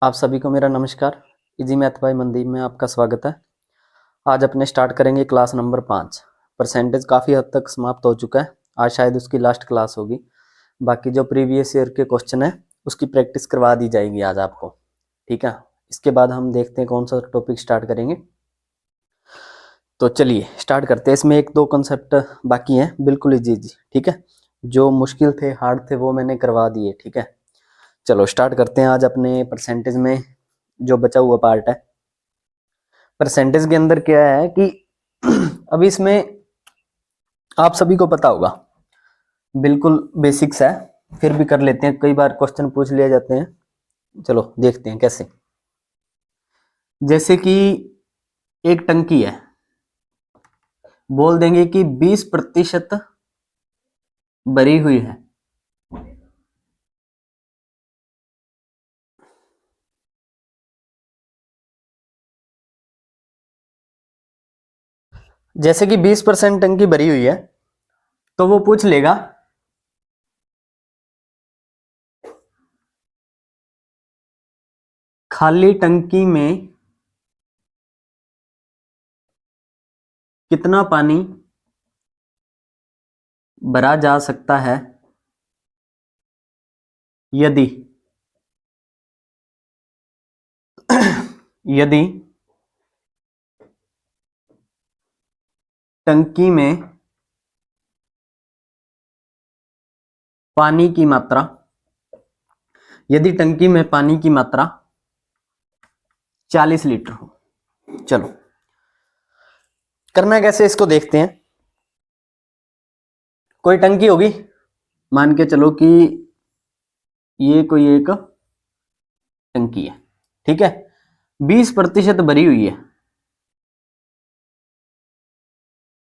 आप सभी को मेरा नमस्कार। इजी मैथ बाय मनदीप में आपका स्वागत है। आज अपने स्टार्ट करेंगे क्लास नंबर 5। परसेंटेज काफ़ी हद तक समाप्त हो चुका है। आज शायद उसकी लास्ट क्लास होगी। बाकी जो प्रीवियस ईयर के क्वेश्चन है उसकी प्रैक्टिस करवा दी जाएगी आज आपको। ठीक है, इसके बाद हम देखते हैं कौन सा टॉपिक स्टार्ट करेंगे। तो चलिए स्टार्ट करते हैं। इसमें एक दो कंसेप्ट बाकी हैं, बिल्कुल इजी। ठीक है, जो मुश्किल थे, हार्ड थे, वो मैंने करवा दिए। ठीक है, चलो स्टार्ट करते हैं। आज अपने परसेंटेज में जो बचा हुआ पार्ट है, परसेंटेज के अंदर क्या है कि अभी इसमें आप सभी को पता होगा, बिल्कुल बेसिक्स है, फिर भी कर लेते हैं। कई बार क्वेश्चन पूछ लिए जाते हैं, चलो देखते हैं कैसे। जैसे कि एक टंकी है, बोल देंगे कि 20% भरी हुई है। जैसे कि 20% टंकी भरी हुई है, तो वो पूछ लेगा खाली टंकी में कितना पानी भरा जा सकता है यदि यदि टंकी में पानी की मात्रा यदि टंकी में पानी की मात्रा 40 लीटर हो। चलो करना कैसे, इसको देखते हैं। कोई टंकी होगी, मान के चलो कि ये कोई एक टंकी है। ठीक है, 20% भरी हुई है।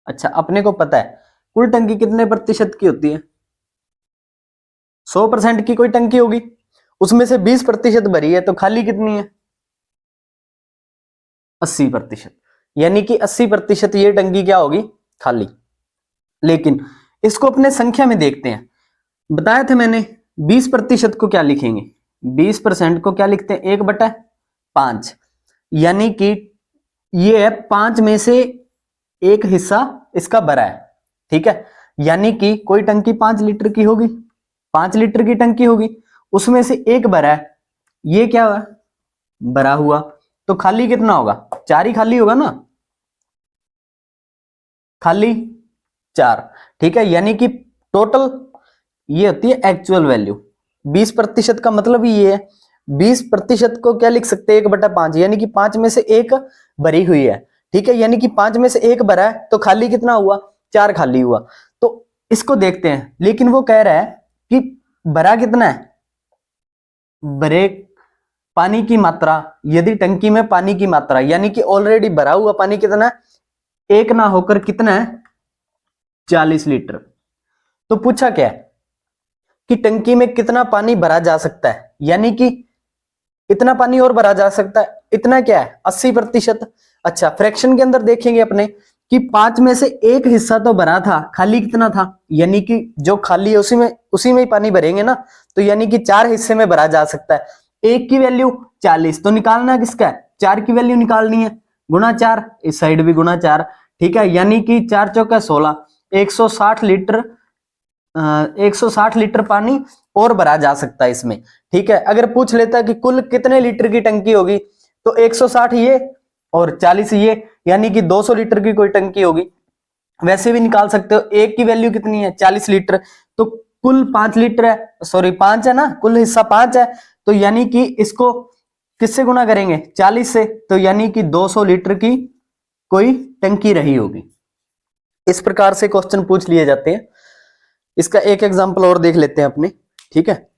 अच्छा, अपने को पता है कुल टंकी कितने प्रतिशत की होती है। 100% की कोई टंकी होगी, उसमें से 20% भरी है, तो खाली कितनी है? 80%। यानी कि 80% ये टंकी क्या होगी? खाली। लेकिन इसको अपने संख्या में देखते हैं। बताया था मैंने 20% को क्या लिखेंगे, 20% को क्या लिखते हैं? 1/5। यानी कि ये है 5 में से एक हिस्सा इसका भरा है। ठीक है, यानी कि कोई टंकी 5 लीटर की होगी, 5 लीटर की टंकी होगी, उसमें से एक भरा है, ये क्या हुआ? भरा हुआ। तो खाली कितना होगा? 4 ही खाली होगा ना, खाली 4। ठीक है, यानी कि टोटल ये होती है एक्चुअल वैल्यू। 20% का मतलब ही ये है। 20% को क्या लिख सकते हैं? 1/5, यानी कि 5 में से एक भरी हुई है। ठीक है, यानी कि 5 में से एक भरा है, तो खाली कितना हुआ? 4 खाली हुआ। तो इसको देखते हैं। लेकिन वो कह रहा है कि भरा कितना है? भरे पानी की मात्रा, यदि टंकी में पानी की मात्रा, यानी कि ऑलरेडी भरा हुआ पानी कितना है? एक ना होकर कितना है? 40 लीटर। तो पूछा क्या है कि टंकी में कितना पानी भरा जा सकता है, यानी कि इतना पानी और भरा जा सकता है। इतना क्या है? 80%। अच्छा, फ्रैक्शन के अंदर देखेंगे अपने कि 5 में से एक हिस्सा तो भरा था, खाली कितना था? यानी कि जो खाली है उसी में ही पानी भरेंगे ना, तो यानी कि 4 हिस्से में भरा जा सकता है। एक की वैल्यू 40, तो निकालना किसका है? 4 की वैल्यू निकालनी है, गुणा 4, इस साइड भी गुणा 4। ठीक है, यानी कि 4 चौका 16, 160 लीटर 160 लीटर पानी और भरा जा सकता है इसमें। ठीक है, अगर पूछ लेता कि कुल कितने लीटर की टंकी होगी, तो 160 ये और 40 ये, यानी कि 200 लीटर की कोई टंकी होगी। वैसे भी निकाल सकते हो, एक की वैल्यू कितनी है? 40 लीटर। तो कुल 5 लीटर है, सॉरी 5 है ना, कुल हिस्सा 5 है, तो यानी कि इसको किससे गुना करेंगे? 40 से, तो यानी कि 200 लीटर की कोई टंकी रही होगी। इस प्रकार से क्वेश्चन पूछ लिए जाते हैं। इसका एक एग्जांपल और देख लेते हैं अपने। ठीक है,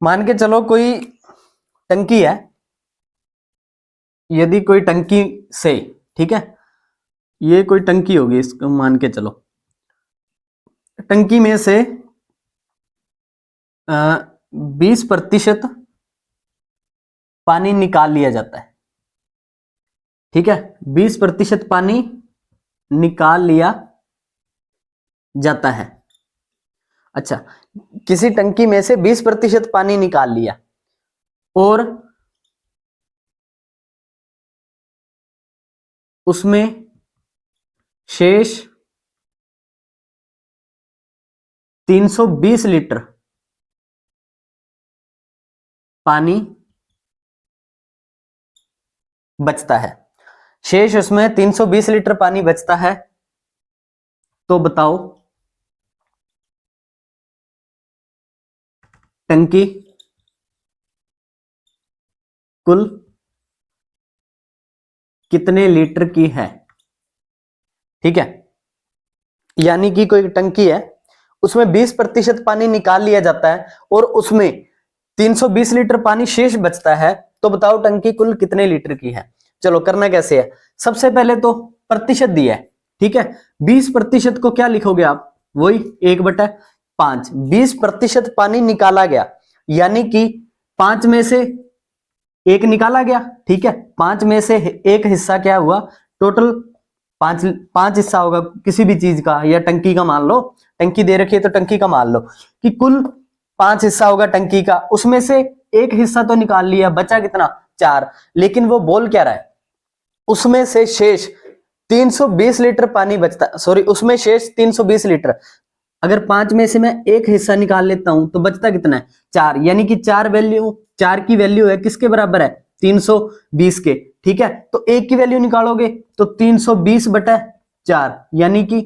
मान के चलो कोई टंकी है। यदि कोई टंकी से, ठीक है, ये कोई टंकी होगी, इसको मान के चलो टंकी में से 20% पानी निकाल लिया जाता है। ठीक है, 20% पानी निकाल लिया जाता है। अच्छा, किसी टंकी में से 20% पानी निकाल लिया और उसमें शेष 320 लीटर पानी बचता है। शेष उसमें 320 लीटर पानी बचता है, तो बताओ टंकी कुल कितने लीटर की है। ठीक है, यानी कि कोई टंकी है, उसमें 20% पानी निकाल लिया जाता है और उसमें 320 लीटर पानी शेष बचता है, तो बताओ टंकी कुल कितने लीटर की है। चलो करना कैसे है, सबसे पहले तो प्रतिशत दिया है। ठीक है, 20% को क्या लिखोगे आप, वही 1/5। 20% पानी निकाला गया, यानी कि 5 में से 1 निकाला गया। ठीक है, 5 में से 1 हिस्सा क्या हुआ, टोटल 5 हिस्सा होगा किसी भी चीज का, या टंकी का मान लो, टंकी दे रखी है तो टंकी का मान लो कि कुल 5 हिस्सा होगा टंकी का, उसमें से 1 हिस्सा तो निकाल लिया, बचा कितना, 4। लेकिन वो बोल क्या रहा है, उसमें से शेष 320 लीटर पानी बचता, सॉरी उसमें शेष 320 लीटर, अगर 5 में से मैं 1 हिस्सा निकाल लेता हूं तो बचता कितना है, 4। यानी कि 4 की वैल्यू है किसके बराबर है, 320 के। ठीक है, तो 1 की वैल्यू निकालोगे तो 320/4, यानी कि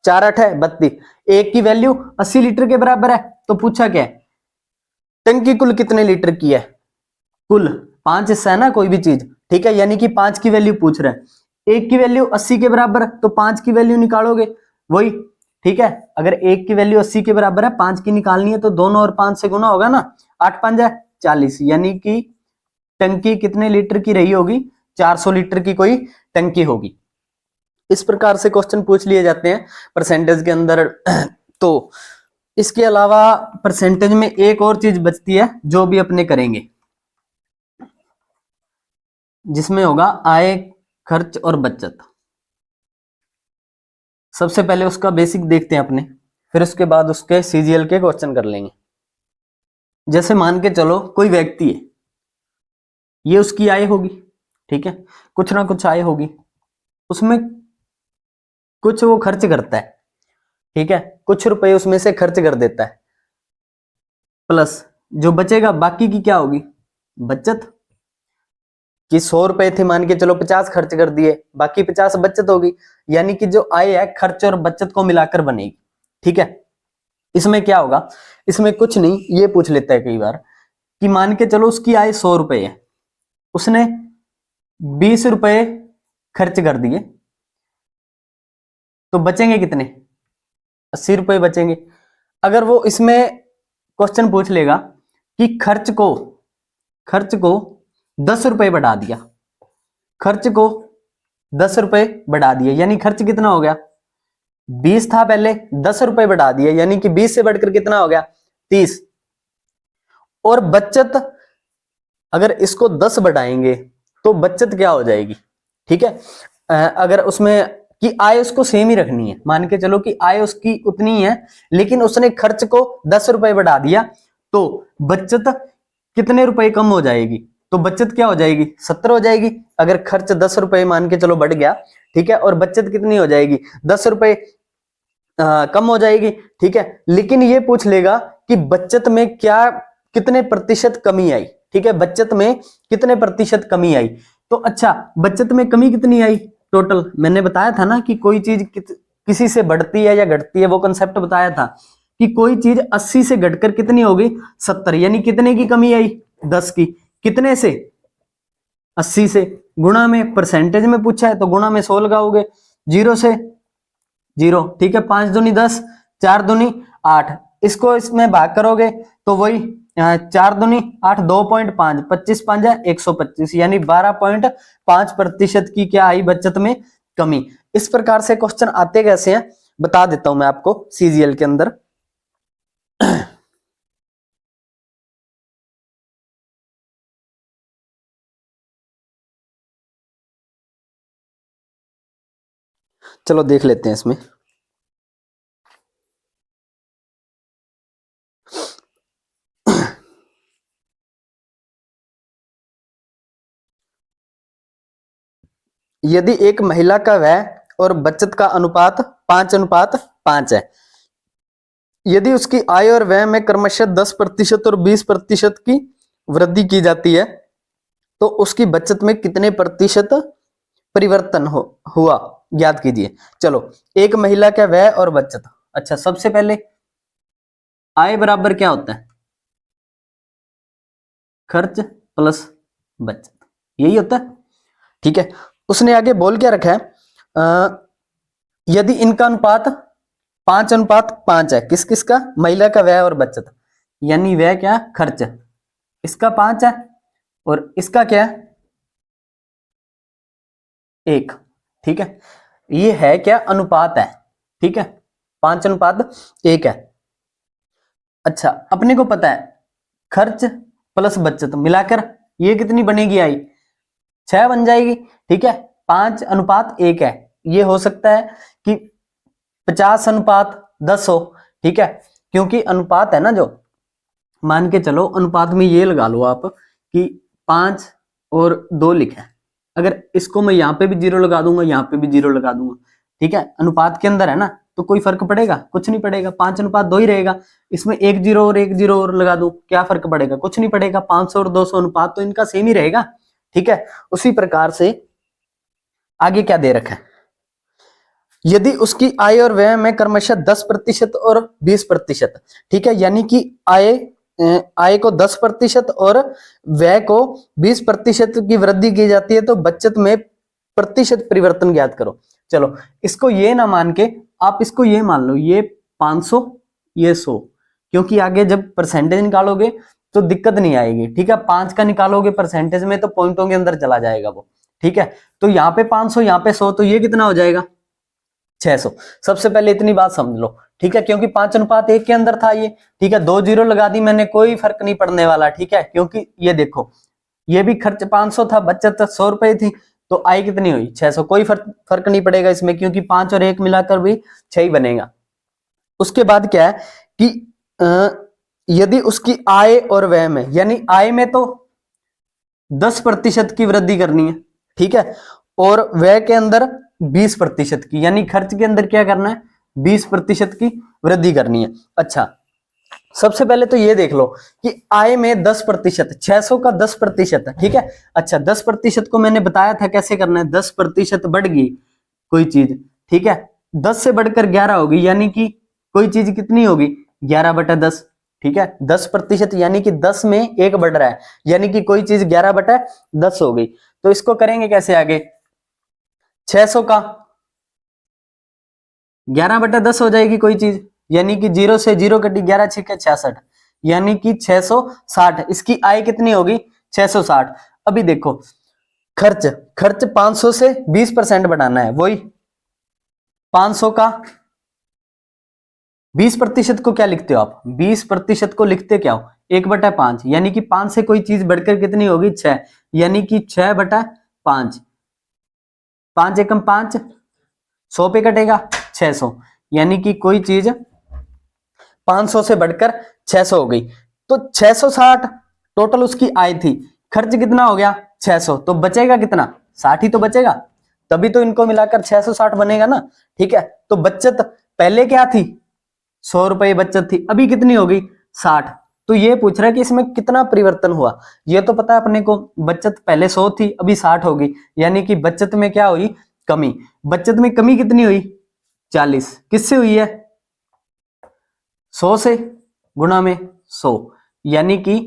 4 8 है 32। 1 की वैल्यू 80 लीटर के बराबर है, तो पूछा क्या है, टंकी कुल कितने लीटर की है, कुल 5 हिस्सा है ना कोई भी चीज। ठीक है, यानी कि 5 की वैल्यू पूछ रहा है। 1 की वैल्यू 80 के बराबर, तो 5 की वैल्यू निकालोगे वही। ठीक है, अगर 1 की वैल्यू 80 के बराबर है, 5 की निकालनी है तो दोनों और 5 से गुना होगा ना, 8 5 है 40, यानी कि टंकी कितने लीटर की रही होगी, 400 लीटर की कोई टंकी होगी। इस प्रकार से क्वेश्चन पूछ लिए जाते हैं परसेंटेज के अंदर। तो इसके अलावा परसेंटेज में एक और चीज बचती है जो भी अपने करेंगे, जिसमें होगा आय, खर्च और बचत। सबसे पहले उसका बेसिक देखते हैं अपने, फिर उसके बाद उसके सीजीएल के क्वेश्चन कर लेंगे। जैसे मान के चलो कोई व्यक्ति है, ये उसकी आय होगी। ठीक है, कुछ ना कुछ आय होगी, उसमें कुछ वो खर्च करता है। ठीक है, कुछ रुपए उसमें से खर्च कर देता है, प्लस जो बचेगा बाकी की क्या होगी, बचत। कि 100 रुपए थे, मान के चलो 50 खर्च कर दिए, बाकी 50 बचत होगी, यानी कि जो आय है खर्च और बचत को मिलाकर बनेगी। ठीक है, इसमें क्या होगा, इसमें कुछ नहीं, ये पूछ लेता है कई बार कि मान के चलो उसकी आय 100 रुपए है, उसने 20 रुपए खर्च कर दिए, तो बचेंगे कितने, 80 रुपए बचेंगे। अगर वो इसमें क्वेश्चन पूछ लेगा कि खर्च को 10 रुपए बढ़ा दिया, खर्च को 10 रुपए बढ़ा दिया, यानी खर्च कितना हो गया, 20 था पहले, 10 रुपए बढ़ा दिया, यानी कि 20 से बढ़कर कितना हो गया, 30। और बचत, अगर इसको 10 बढ़ाएंगे तो बचत क्या हो जाएगी। ठीक है, अगर उसमें कि आय उसको सेम ही रखनी है, मान के चलो कि आय उसकी उतनी है, लेकिन उसने खर्च को 10 रुपए बढ़ा दिया, तो बचत कितने रुपए कम हो जाएगी, तो बचत क्या हो जाएगी, 70 हो जाएगी। अगर खर्च 10 रुपए मान के चलो बढ़ गया, ठीक है, और बचत कितनी हो जाएगी, 10 रुपए कम हो जाएगी। ठीक है, लेकिन ये पूछ लेगा कि बचत में क्या, कितने प्रतिशत कमी आई। ठीक है, बचत में कितने प्रतिशत कमी आई, तो अच्छा बचत में कमी कितनी आई, टोटल मैंने बताया था ना कि कोई चीज किसी से बढ़ती है या घटती है, वो कंसेप्ट बताया था कि कोई चीज 80 से घटकर कितनी होगी, 70, यानी कितने की कमी आई, 10 की। कितने से, 80 से। गुणा में, परसेंटेज में पूछा है तो गुणा में 100 लगाओगे, 0 से 0। ठीक है, 5 दूनी 10, 4 दूनी 8, इसको इसमें भाग करोगे तो वही 4 दूनी 8, 2.5, 25 5 है 125, यानी 12.5% की क्या आई, बचत में कमी। इस प्रकार से क्वेश्चन आते कैसे हैं बता देता हूं मैं आपको सीजीएल के अंदर। चलो देख लेते हैं इसमें। यदि एक महिला का व्यय और बचत का अनुपात 5:5 है, यदि उसकी आय और व्यय में क्रमशः 10% और 20% की वृद्धि की जाती है, तो उसकी बचत में कितने प्रतिशत परिवर्तन हुआ ज्ञात कीजिए। चलो, एक महिला का व्यय और बचत। अच्छा, सबसे पहले आय बराबर क्या होता है? खर्च प्लस बचत, यही होता है। ठीक है, उसने आगे बोल क्या रखा है? यदि इनका अनुपात 5:5 है, किस किस का? महिला का व्यय और बचत, यानी व्यय क्या? खर्च। इसका 5 है और इसका क्या है? 1। ठीक है, ये है क्या? अनुपात है। ठीक है, 5:1 है। अच्छा, अपने को पता है खर्च प्लस बचत मिलाकर ये कितनी बनेगी? आई 6 बन जाएगी। ठीक है, 5:1 है। ये हो सकता है कि 50:10 हो। ठीक है, क्योंकि अनुपात है ना, जो मान के चलो अनुपात में ये लगा लो आप कि 5 और 2 लिखा है, अगर इसको मैं यहाँ पे भी 0 लगा दूंगा, यहाँ पे भी 0 लगा दूंगा, ठीक है, अनुपात के अंदर है ना, तो कोई फर्क पड़ेगा? कुछ नहीं पड़ेगा। 5:2 ही रहेगा। इसमें 1 0 और 1 0 और लगा दूं, क्या फर्क पड़ेगा? कुछ नहीं पड़ेगा। 500 और 200 अनुपात तो इनका सेम ही रहेगा। ठीक है, उसी प्रकार से आगे क्या दे रखा है? यदि उसकी आय और व्यय में क्रमशः 10% और 20%, ठीक है, यानी कि आय को 10% और व्यय को 20% की वृद्धि की जाती है, तो बचत में प्रतिशत परिवर्तन ज्ञात करो। चलो, इसको ये ना मान के आप इसको ये मान लो, ये 500, ये 100, क्योंकि आगे जब परसेंटेज निकालोगे तो दिक्कत नहीं आएगी। ठीक है, 5 का निकालोगे परसेंटेज में तो पॉइंटों के अंदर चला जाएगा वो। ठीक है, तो यहाँ पे 500, यहाँ पे 100, तो ये कितना हो जाएगा? 600। सबसे पहले इतनी बात समझ लो। ठीक है, क्योंकि 5:1 के अंदर था ये। ठीक है, 2 0 लगा दी मैंने, कोई फर्क नहीं पड़ने वाला। ठीक है, क्योंकि ये देखो, ये भी खर्च 500 था, बचत 100 रुपए थी, तो आय कितनी हुई? 600। कोई फर्क नहीं पड़ेगा इसमें, क्योंकि 5 और 1 मिलाकर भी 6 ही बनेगा। उसके बाद क्या है कि यदि उसकी आय और व्यय में, यानी आय में तो 10% की वृद्धि करनी है। ठीक है, और व्यय के अंदर 20% की, यानी खर्च के अंदर क्या करना है? 20% की वृद्धि करनी है। अच्छा, सबसे पहले तो ये देख लो कि आय में 10%, 600 का 10%। ठीक है, अच्छा, 10% को मैंने बताया था कैसे करना है। 10% बढ़ गई कोई चीज, ठीक है, 10 से बढ़कर 11 होगी, यानी कि कोई चीज कितनी होगी? 11/10। ठीक है, 10%, यानी कि 10 में एक बढ़ रहा है, यानी कि कोई चीज 11/10 हो गई। तो इसको करेंगे कैसे आगे? 600 का 11/10 हो जाएगी कोई चीज, यानी कि 0 से 0 कटी, 11 6 66, यानी कि 660। इसकी आय कितनी होगी? 660। अभी देखो, खर्च खर्च 500 से 20% बढ़ाना है, वही 500 का 20% को क्या लिखते हो आप? 20% को लिखते क्या हो? 1/5, यानी कि 5 से कोई चीज बढ़कर कितनी होगी? 6, यानी कि 6/5। 5 एकम 5, 100 पे कटेगा 600, यानी कि कोई चीज 500 से बढ़कर 600 हो गई, तो 660 टोटल उसकी आय थी। खर्च कितना हो गया? 600, तो बचेगा कितना? 60 ही तो बचेगा, तभी तो इनको मिलाकर 660 बनेगा ना। ठीक है, तो बचत पहले क्या थी? 100 रुपए बचत थी, अभी कितनी होगी? 60। तो ये पूछ रहा है कि इसमें कितना परिवर्तन हुआ। ये तो पता है अपने को, बचत पहले 100 थी, अभी 60 होगी, यानी कि बचत में क्या हुई? कमी। बचत में कमी कितनी हुई? 40। किससे हुई है? 100 से गुणा में 100, यानी कि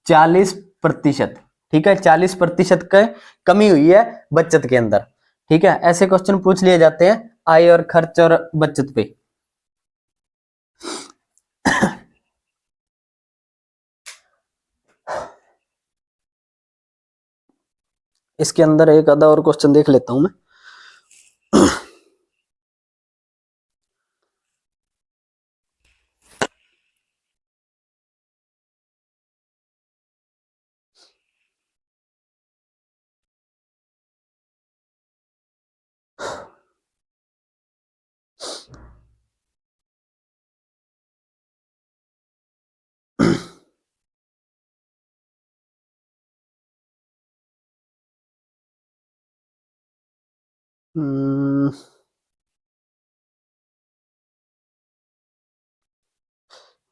40%। ठीक है, 40% का कमी हुई है बचत के अंदर। ठीक है, ऐसे क्वेश्चन पूछ लिए जाते हैं आय और खर्च और बचत पे। इसके अंदर एक आधा और क्वेश्चन देख लेता हूं मैं।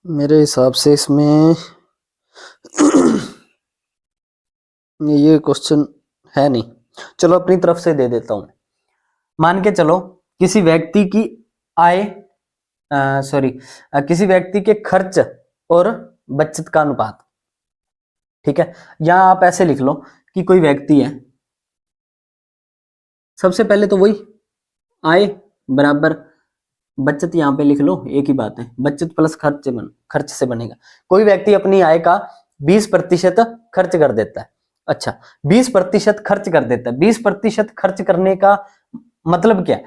मेरे हिसाब से इसमें ये क्वेश्चन है नहीं, चलो अपनी तरफ से दे देता हूं। मान के चलो किसी व्यक्ति की आय सॉरी किसी व्यक्ति के खर्च और बचत का अनुपात, ठीक है। यहां आप ऐसे लिख लो कि कोई व्यक्ति है, सबसे पहले तो वही आय बराबर बचत, यहां पे लिख लो, एक ही बात है, बचत प्लस खर्च से बनेगा। कोई व्यक्ति अपनी आय का 20% खर्च कर देता है। अच्छा, 20% खर्च कर देता है। 20% खर्च करने का मतलब क्या है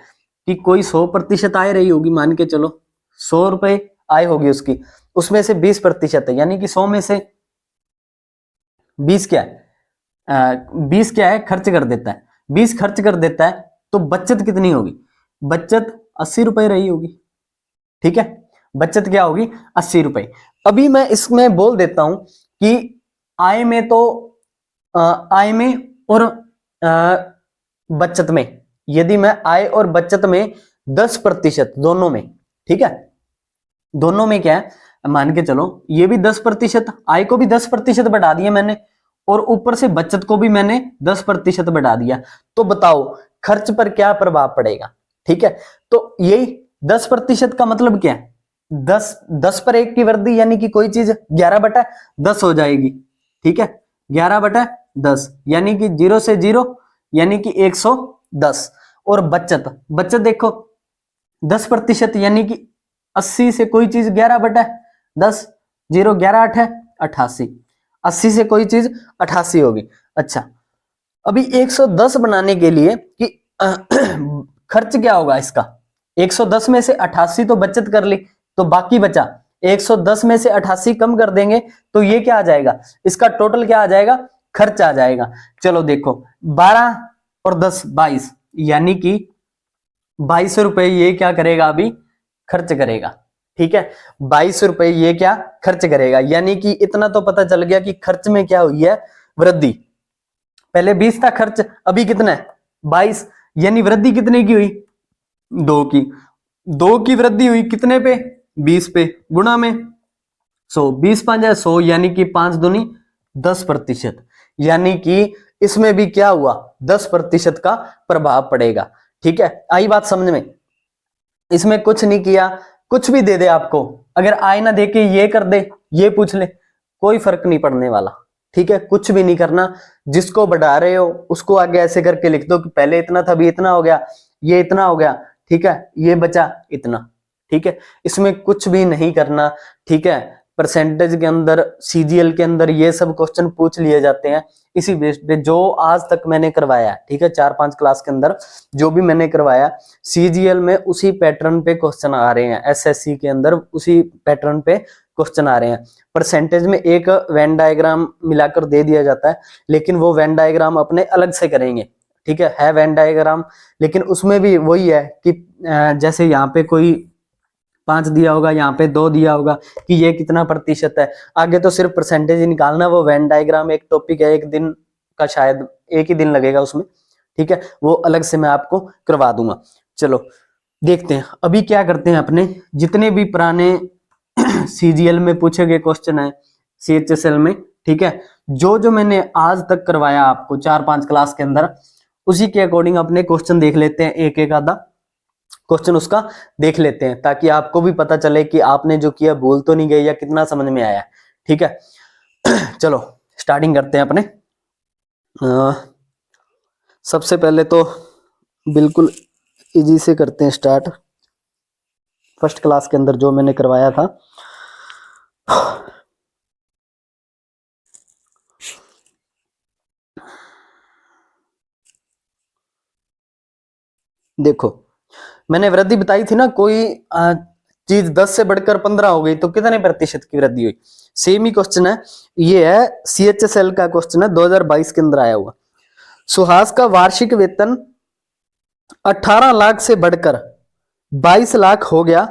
कि कोई 100% आय रही होगी, मान के चलो 100 रुपए आय होगी उसकी, उसमें से 20% है, यानी कि 100 में से 20 क्या है, 20 क्या है, खर्च कर देता है। 20 खर्च कर देता है तो बचत कितनी होगी? बचत 80 रुपए रही होगी, ठीक है। बचत क्या होगी? 80 रुपए। अभी मैं इसमें बोल देता हूं कि आय में तो आय में और बचत में, यदि मैं आय और बचत में 10% दोनों में, ठीक है, दोनों में क्या है, मान के चलो ये भी 10%, आय को भी 10% बढ़ा दिया मैंने और ऊपर से बचत को भी मैंने 10% बढ़ा दिया, तो बताओ खर्च पर क्या प्रभाव पड़ेगा? ठीक है, तो यही 10% का मतलब क्या है, 10 पर 1 की वृद्धि, यानी कि कोई चीज 11/10 हो जाएगी, ठीक है, 11/10 यानी कि 0 से 0 यानी कि 110। और बचत देखो 10% यानी कि 80 से कोई चीज 11/10, 0 11 8 है 88, 80 से कोई चीज 88 होगी। अच्छा, अभी 110 बनाने के लिए कि खर्च क्या होगा इसका, 110 में से 88 तो बचत कर ली, तो बाकी बचा 110 में से 88 कम कर देंगे तो ये क्या आ जाएगा, इसका टोटल क्या आ जाएगा, खर्च आ जाएगा। चलो देखो 12 और 10 22, यानी कि 22 रुपए ये क्या करेगा, अभी खर्च करेगा, ठीक है। 22 रुपए ये क्या खर्च करेगा, यानी कि इतना तो पता चल गया कि खर्च में क्या हुई है, वृद्धि। पहले 20 था खर्च, अभी कितना है 22, यानी वृद्धि कितने की हुई, 2 की। 2 की वृद्धि हुई कितने पे, 20 पे, गुणा में 100, 20 5 है 100, यानी कि 5 दूनी 10%, यानी कि इसमें भी क्या हुआ, 10% का प्रभाव पड़ेगा, ठीक है। आई बात समझ में? इसमें कुछ नहीं किया, कुछ भी दे दे आपको, अगर आय ना दे के ये कर दे, ये पूछ ले, कोई फर्क नहीं पड़ने वाला, ठीक है। कुछ भी नहीं करना, जिसको बढ़ा रहे हो उसको आगे ऐसे करके लिख दो कि पहले इतना था अभी इतना हो गया, ये इतना हो गया, ठीक है, ये बचा इतना, ठीक है। इसमें कुछ भी नहीं करना, ठीक है। परसेंटेज के अंदर, सीजीएल के अंदर ये सब क्वेश्चन पूछ लिए जाते हैं इसी बेस पे, जो आज तक मैंने करवाया, ठीक है, 4-5 क्लास के अंदर जो भी मैंने करवाया, सीजीएल में उसी पैटर्न पे क्वेश्चन आ रहे हैं, एसएससी के अंदर उसी पैटर्न पे क्वेश्चन आ रहे हैं। परसेंटेज में एक वेन डायग्राम मिलाकर दे दिया जाता है, लेकिन वो वेन डायग्राम अपने अलग से करेंगे, ठीक है वेन डायग्राम, लेकिन उसमें भी वही है कि जैसे यहाँ पे कोई 5 दिया होगा, यहाँ पे 2 दिया होगा कि ये कितना प्रतिशत है, आगे तो सिर्फ परसेंटेज ही निकालना। वो वेन डायग्राम एक टॉपिक है, एक दिन का, शायद एक ही दिन लगेगा उसमें, ठीक है, वो अलग से मैं आपको करवा दूंगा। चलो देखते हैं अभी क्या करते हैं, अपने जितने भी पुराने सीजीएल में पूछे गए क्वेश्चन है सीएचएसएल में, ठीक है, जो जो मैंने आज तक करवाया आपको 4-5 क्लास के अंदर, उसी के अकॉर्डिंग अपने क्वेश्चन देख लेते हैं, एक एक आधा क्वेश्चन उसका देख लेते हैं, ताकि आपको भी पता चले कि आपने जो किया भूल तो नहीं गई या कितना समझ में आया, ठीक है। चलो स्टार्टिंग करते हैं अपने। सबसे पहले तो बिल्कुल इजी से करते हैं स्टार्ट, फर्स्ट क्लास के अंदर जो मैंने करवाया था। देखो मैंने वृद्धि बताई थी ना, कोई चीज 10 से बढ़कर 15 हो गई तो कितने प्रतिशत की वृद्धि हुई, सेम ही क्वेश्चन है। ये है सीएचएसएल का क्वेश्चन है, 2022 के अंदर आया हुआ। सुहास का वार्षिक वेतन 18 लाख से बढ़कर 22 लाख हो गया,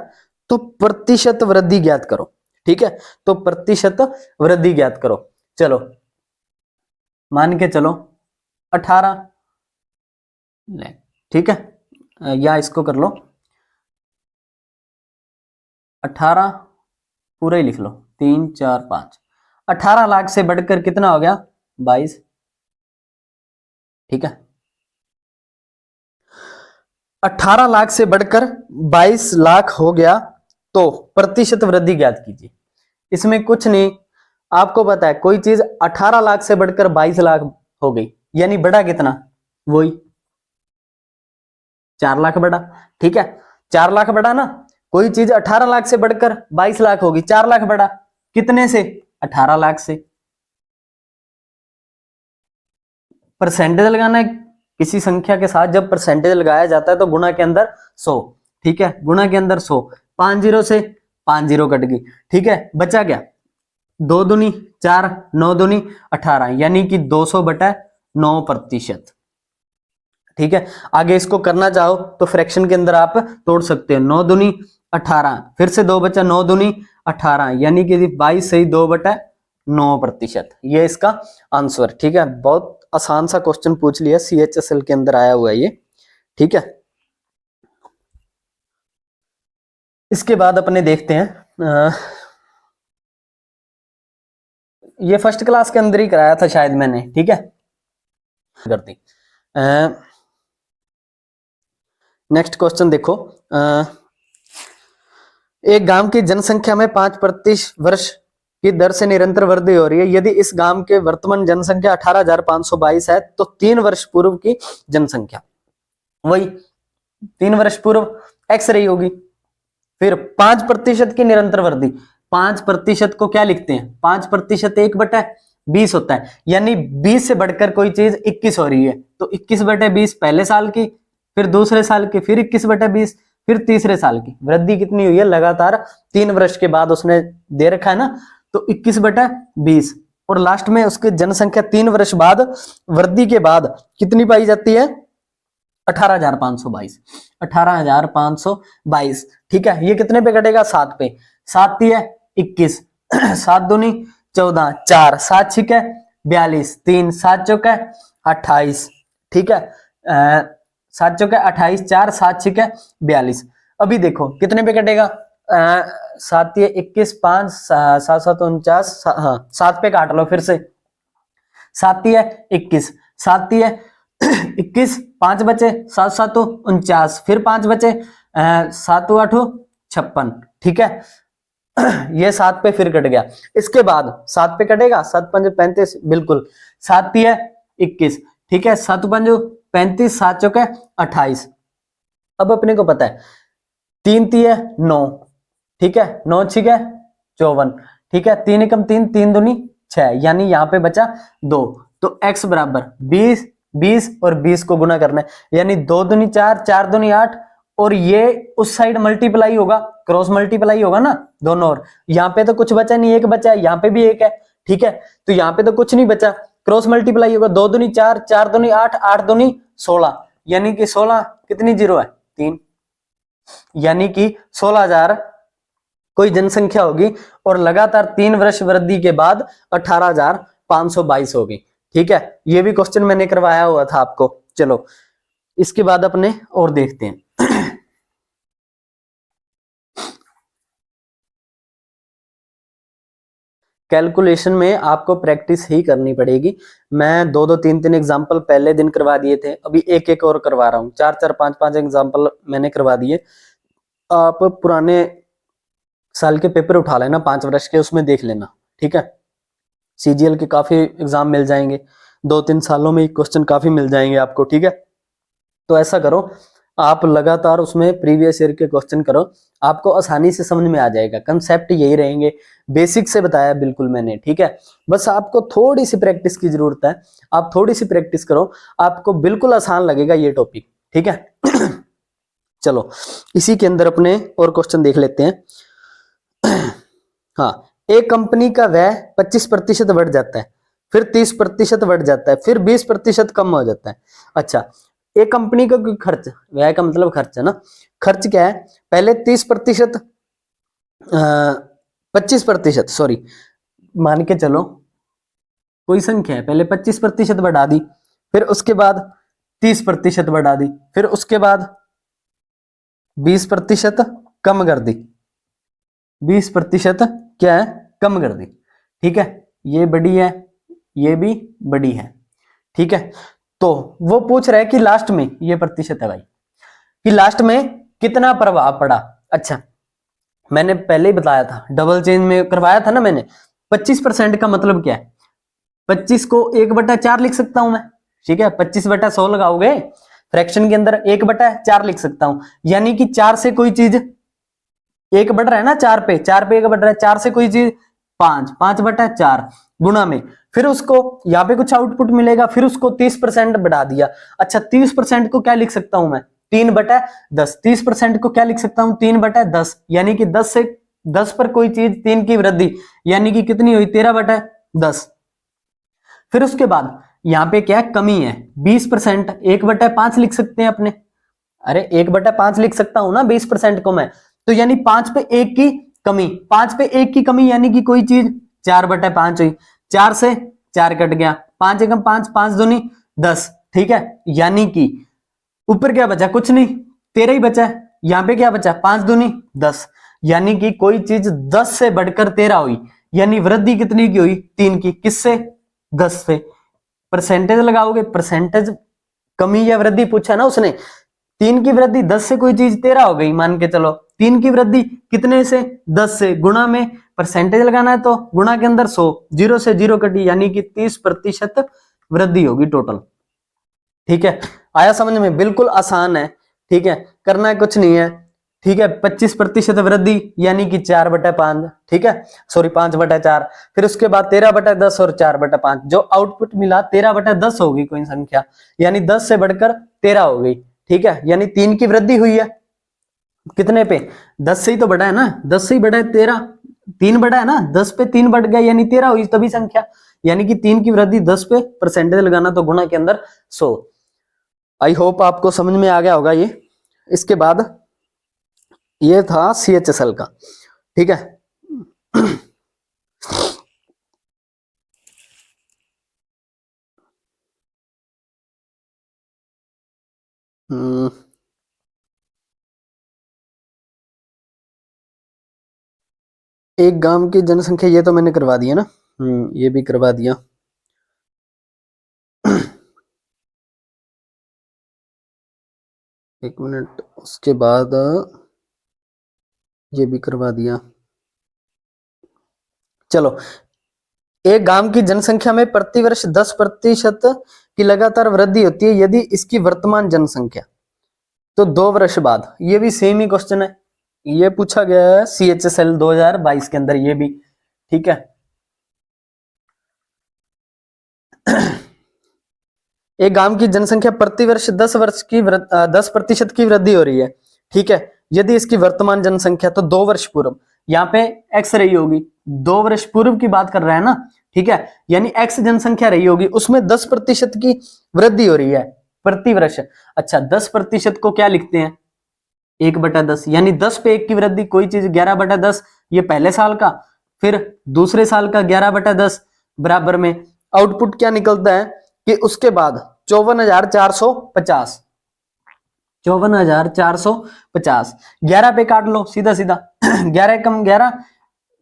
तो प्रतिशत वृद्धि ज्ञात करो, ठीक है। तो प्रतिशत वृद्धि ज्ञात करो। चलो मान के चलो 18 लाख, ठीक है, या इसको कर लो 18, पूरा ही लिख लो 3 4 5। 18 लाख से बढ़कर कितना हो गया 22। ठीक है, 18 लाख से बढ़कर 22 लाख हो गया तो प्रतिशत वृद्धि ज्ञात कीजिए। इसमें कुछ नहीं, आपको पता है कोई चीज 18 लाख से बढ़कर 22 लाख हो गई, यानी बढ़ा कितना, वही 4 लाख बढ़ा। ठीक है, 4 लाख बढ़ा ना, कोई चीज 18 लाख से बढ़कर 22 लाख होगी, 4 लाख बढ़ा, कितने से, 18 लाख से। परसेंटेज लगाना है किसी संख्या के साथ, जब परसेंटेज लगाया जाता है तो गुणा के अंदर 100। ठीक है, गुणा के अंदर 100, 5 जीरो से 5 जीरो कट गई। ठीक है, बचा क्या, 2 दूनी 4, 9 दूनी 18, यानी कि 200/9%। ठीक है, आगे इसको करना चाहो तो फ्रैक्शन के अंदर आप तोड़ सकते हो। 9 दूनी 18, फिर से 2 बचा, 9 दूनी 18, यानी कि 22 से 2/9%। ये इसका आंसर। ठीक है, बहुत आसान सा क्वेश्चन पूछ लिया, CHSL के अंदर आया हुआ है ये। ठीक है, इसके बाद अपने देखते हैं, ये फर्स्ट क्लास के अंदर ही कराया था शायद मैंने। ठीक है, करती नेक्स्ट क्वेश्चन देखो, एक गांव की जनसंख्या में 5% वर्ष की दर से निरंतर वृद्धि हो रही है। यदि इस गांव के वर्तमान जनसंख्या 18,522 है तो 3 वर्ष पूर्व की जनसंख्या, वही 3 वर्ष पूर्व एक्स रही होगी। फिर 5% की निरंतर वृद्धि, 5% को क्या लिखते हैं, 5% 1/20 होता है, यानी 20 से बढ़कर कोई चीज 21 हो रही है तो 21/20 पहले साल की, फिर दूसरे साल की, फिर 21/20, फिर तीसरे साल की। वृद्धि कितनी हुई है, लगातार 3 वर्ष के बाद उसने दे रखा है ना, तो 21/20, और लास्ट में उसकी जनसंख्या 3 वर्ष बाद वृद्धि के बाद कितनी पाई जाती है, 18,522। 18,522। ठीक है, ये कितने पे कटेगा, 7 पे, 7 है 21, 7 दूनी 14, 4 7 छिक है 42, 3 7 चौक है 28। ठीक है, 7 चौक है 28, 4 7 छिक है 42। अभी देखो कितने पे कटेगा, 7 21, 5 7 7 49, हाँ 7 पे काट लो फिर से, 7 है 21, 7 है 21, 5 बचे, 7 7 49, फिर 5 बचे, 7 8 56। ठीक है, ये 7 पे फिर कट गया, इसके बाद 7 पे कटेगा, 7 5 35, बिल्कुल 7 है 21। ठीक है, 7 5 35, 7 चौक है 28। अब अपने को पता है 3 है 9। ठीक है, 9 6 है 54। ठीक है, 3 एकम 3, 3 दूनी 6, यानी यहाँ पे बचा 2, तो x बराबर 20, 20 और 20 को गुना करना है, यानी 2 दूनी 4, 4 दूनी 8, और ये उस साइड मल्टीप्लाई होगा, क्रॉस मल्टीप्लाई होगा ना दोनों ओर। यहाँ पे तो कुछ बचा नहीं, एक बचा है, यहाँ पे भी एक है। ठीक है, तो यहाँ पे तो कुछ नहीं बचा, क्रॉस मल्टीप्लाई होगा, 2 दूनी 4, 4 दूनी 8, 8 दूनी 16, यानी कि 16 कितनी जीरो है, 3, यानी कि 16,000 कोई जनसंख्या होगी, और लगातार 3 वर्ष वृद्धि के बाद 18,522 होगी। ठीक है, ये भी क्वेश्चन मैंने करवाया हुआ था आपको। चलो इसके बाद अपने और देखते हैं। कैलकुलेशन में आपको प्रैक्टिस ही करनी पड़ेगी। मैं 2 3 3 एग्जांपल पहले दिन करवा दिए थे, अभी एक एक और करवा रहा हूँ, 4 4 5 5 एग्जांपल मैंने करवा दिए। आप पुराने साल के पेपर उठा लेना 5 वर्ष के, उसमें देख लेना। ठीक है, CGL के काफी एग्जाम मिल जाएंगे, 2 3 सालों में क्वेश्चन काफी मिल जाएंगे आपको। ठीक है, तो ऐसा करो, आप लगातार उसमें प्रीवियस ईयर के क्वेश्चन करो, आपको आसानी से समझ में आ जाएगा। कंसेप्ट यही रहेंगे, बेसिक से बताया बिल्कुल मैंने। ठीक है, बस आपको थोड़ी सी प्रैक्टिस की जरूरत है, आप थोड़ी सी प्रैक्टिस करो, आपको बिल्कुल आसान लगेगा ये टॉपिक। ठीक है चलो इसी के अंदर अपने और क्वेश्चन देख लेते हैं। हाँ, एक कंपनी का व्यय 25% बढ़ जाता है, फिर 30% बढ़ जाता है, फिर 20% कम हो जाता है। अच्छा, एक कंपनी का खर्च, व्यय का मतलब खर्च है ना, खर्च क्या है, पहले 30%, 25%, सॉरी, मान के चलो कोई संख्या है, पहले 25% बढ़ा दी, फिर उसके बाद 30% बढ़ा दी, फिर उसके बाद 20% कम कर दी, 20% क्या है, कम कर दी। ठीक है, ये बड़ी है, ये भी बड़ी है। ठीक है, तो वो पूछ रहा है कि लास्ट में, ये प्रतिशत है भाई, कि लास्ट में कितना प्रभाव पड़ा। अच्छा, मैंने पहले ही बताया था, डबल चेंज में करवाया था ना मैंने। 25% का मतलब क्या है, 25 को 1/4 लिख सकता हूं मैं। ठीक है, 25/100 लगाओगे फ्रैक्शन के अंदर, 1/4 लिख सकता हूं। यानी कि 4 से कोई चीज 1 बढ़ रहा है ना, 4 पे 1 बढ़ रहा है, 4 से कोई चीज 5, 5/4 गुणा में, फिर उसको यहाँ पे कुछ आउटपुट मिलेगा, फिर उसको 30% बढ़ा दिया। अच्छा, 30% को क्या लिख सकता हूं मैं, 3/10। 30% को क्या लिख सकता हूं, 3/10। यानी कि 10 पर कोई चीज 3 की वृद्धि, यानी कि कितनी हुई, 13/10। फिर उसके बाद यहाँ पे क्या कमी है, 20%, 1/5 लिख सकते हैं अपने। अरे 1/5 लिख सकता हूं ना 20% को मैं, तो यानी 5 पे 1 की कमी, 5 पे 1 की कमी, यानी कि कोई चीज 4/5 हुई, 4 से 4 कट गया, 5 एकम 5, 5 दूनी 10। ठीक है, यानी कि ऊपर क्या बचा, कुछ नहीं, 13 ही बचा है। यहाँ पे क्या बचा, 5 दूनी 10, यानी कि कोई चीज 10 से बढ़कर 13 हुई, यानी वृद्धि कितनी की हुई, 3 की। किससे, 10 से। परसेंटेज लगाओगे, परसेंटेज कमी या वृद्धि पूछा ना उसने, 3 की वृद्धि 10 से कोई चीज 13 हो गई, मान के चलो 3 की वृद्धि कितने से, 10 से, गुणा में परसेंटेज लगाना है तो गुणा के अंदर 100, 0 से 0 कटी, यानी कि 30% वृद्धि होगी टोटल। ठीक है, आया समझ में, बिल्कुल आसान है। ठीक है, करना है कुछ नहीं है। ठीक है, 25% वृद्धि यानी कि 4/5। ठीक है, सॉरी 5/4। फिर उसके बाद 13/10 और 4/5, जो आउटपुट मिला 13/10 होगी कोई संख्या, यानी 10 से बढ़कर 13 हो गई। ठीक है, यानी 3 की वृद्धि हुई है, कितने पे, 10 से ही तो बढ़ा है ना, 10 से ही बढ़ा है 13, 3 बढ़ा है ना, 10 पे 3 बढ़ गया, यानी 13 हुई तभी संख्या, यानी कि 3 की वृद्धि 10 पे, परसेंटेज लगाना तो गुणा के अंदर 100। आई होप आपको समझ में आ गया होगा ये। इसके बाद ये था CHSL का। ठीक है, एक गांव की जनसंख्या, ये तो मैंने करवा दिया ना, ये भी करवा दिया। एक मिनट, उसके बाद ये भी करवा दिया। चलो, एक गांव की जनसंख्या में प्रतिवर्ष 10% की लगातार वृद्धि होती है यदि इसकी वर्तमान जनसंख्या, तो 2 वर्ष बाद, ये भी सेम ही क्वेश्चन है, ये पूछा गया है CHSL 2022 के अंदर, ये भी। ठीक है, एक गांव की जनसंख्या प्रतिवर्ष 10% की वृद्धि हो रही है। ठीक है, यदि इसकी वर्तमान जनसंख्या, तो 2 वर्ष पूर्व, यहाँ पे x रही होगी, 2 वर्ष पूर्व की बात कर रहा है ना। ठीक है, यानी x जनसंख्या रही होगी, उसमें 10% की वृद्धि हो रही है प्रति वर्ष। अच्छा, 10% को क्या लिखते हैं, 1/10, यानी 10 पे 1 की वृद्धि, कोई चीज 11/10, ये पहले साल का, फिर दूसरे साल का 11/10, बराबर में आउटपुट क्या निकलता है कि उसके बाद 54,450, 54,450, 11 पे काट लो सीधा सीधा, 11 कम 11,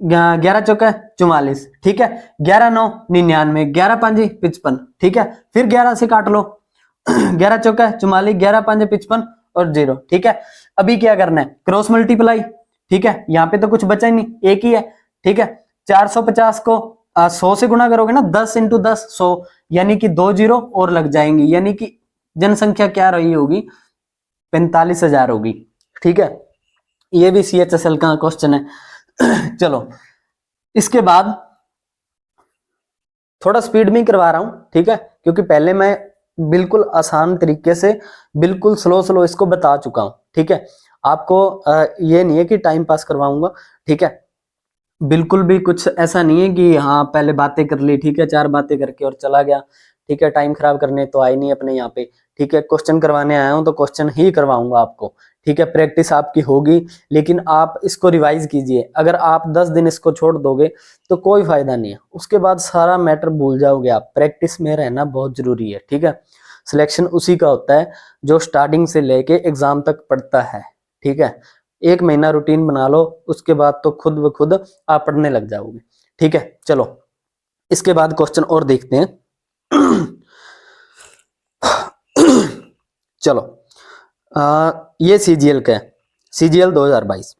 11 चौका 44। ठीक है, 11 9 99, 11 5 55। ठीक है, फिर 11 से काट लो, 11 चौका 44, 11 5 55 और 0। ठीक है, अभी क्या करना है, क्रॉस मल्टीप्लाई। ठीक है, यहाँ पे तो कुछ बचा ही नहीं, एक ही है। ठीक है, 450 को 100 से गुणा करोगे ना, 10 × 10 100, यानी कि 2 जीरो और लग जाएंगी, यानी कि जनसंख्या क्या रही होगी, 45,000 होगी। ठीक है, ये भी CHSL का क्वेश्चन है। चलो, इसके बाद थोड़ा स्पीड में करवा रहा हूं, ठीक है, क्योंकि पहले मैं बिल्कुल आसान तरीके से, बिल्कुल स्लो इसको बता चुका हूं। ठीक है, आपको ये नहीं है कि टाइम पास करवाऊंगा। ठीक है, बिल्कुल भी कुछ ऐसा नहीं है कि हाँ पहले बातें कर ली, ठीक है, 4 बातें करके और चला गया। ठीक है, टाइम खराब करने तो आए नहीं अपने यहाँ पे। ठीक है, क्वेश्चन करवाने आया हूँ तो क्वेश्चन ही करवाऊंगा आपको। ठीक है, प्रैक्टिस आपकी होगी, लेकिन आप इसको रिवाइज कीजिए। अगर आप 10 दिन इसको छोड़ दोगे तो कोई फायदा नहीं है, उसके बाद सारा मैटर भूल जाओगे आप। प्रैक्टिस में रहना बहुत जरूरी है। ठीक है, सिलेक्शन उसी का होता है जो स्टार्टिंग से लेके एग्जाम तक पढ़ता है। ठीक है, 1 महीना रूटीन बना लो, उसके बाद तो खुद ब खुद आप पढ़ने लग जाओगे। ठीक है, चलो इसके बाद क्वेश्चन और देखते हैं। चलो ये सीजीएल का है, सीजीएल 2022।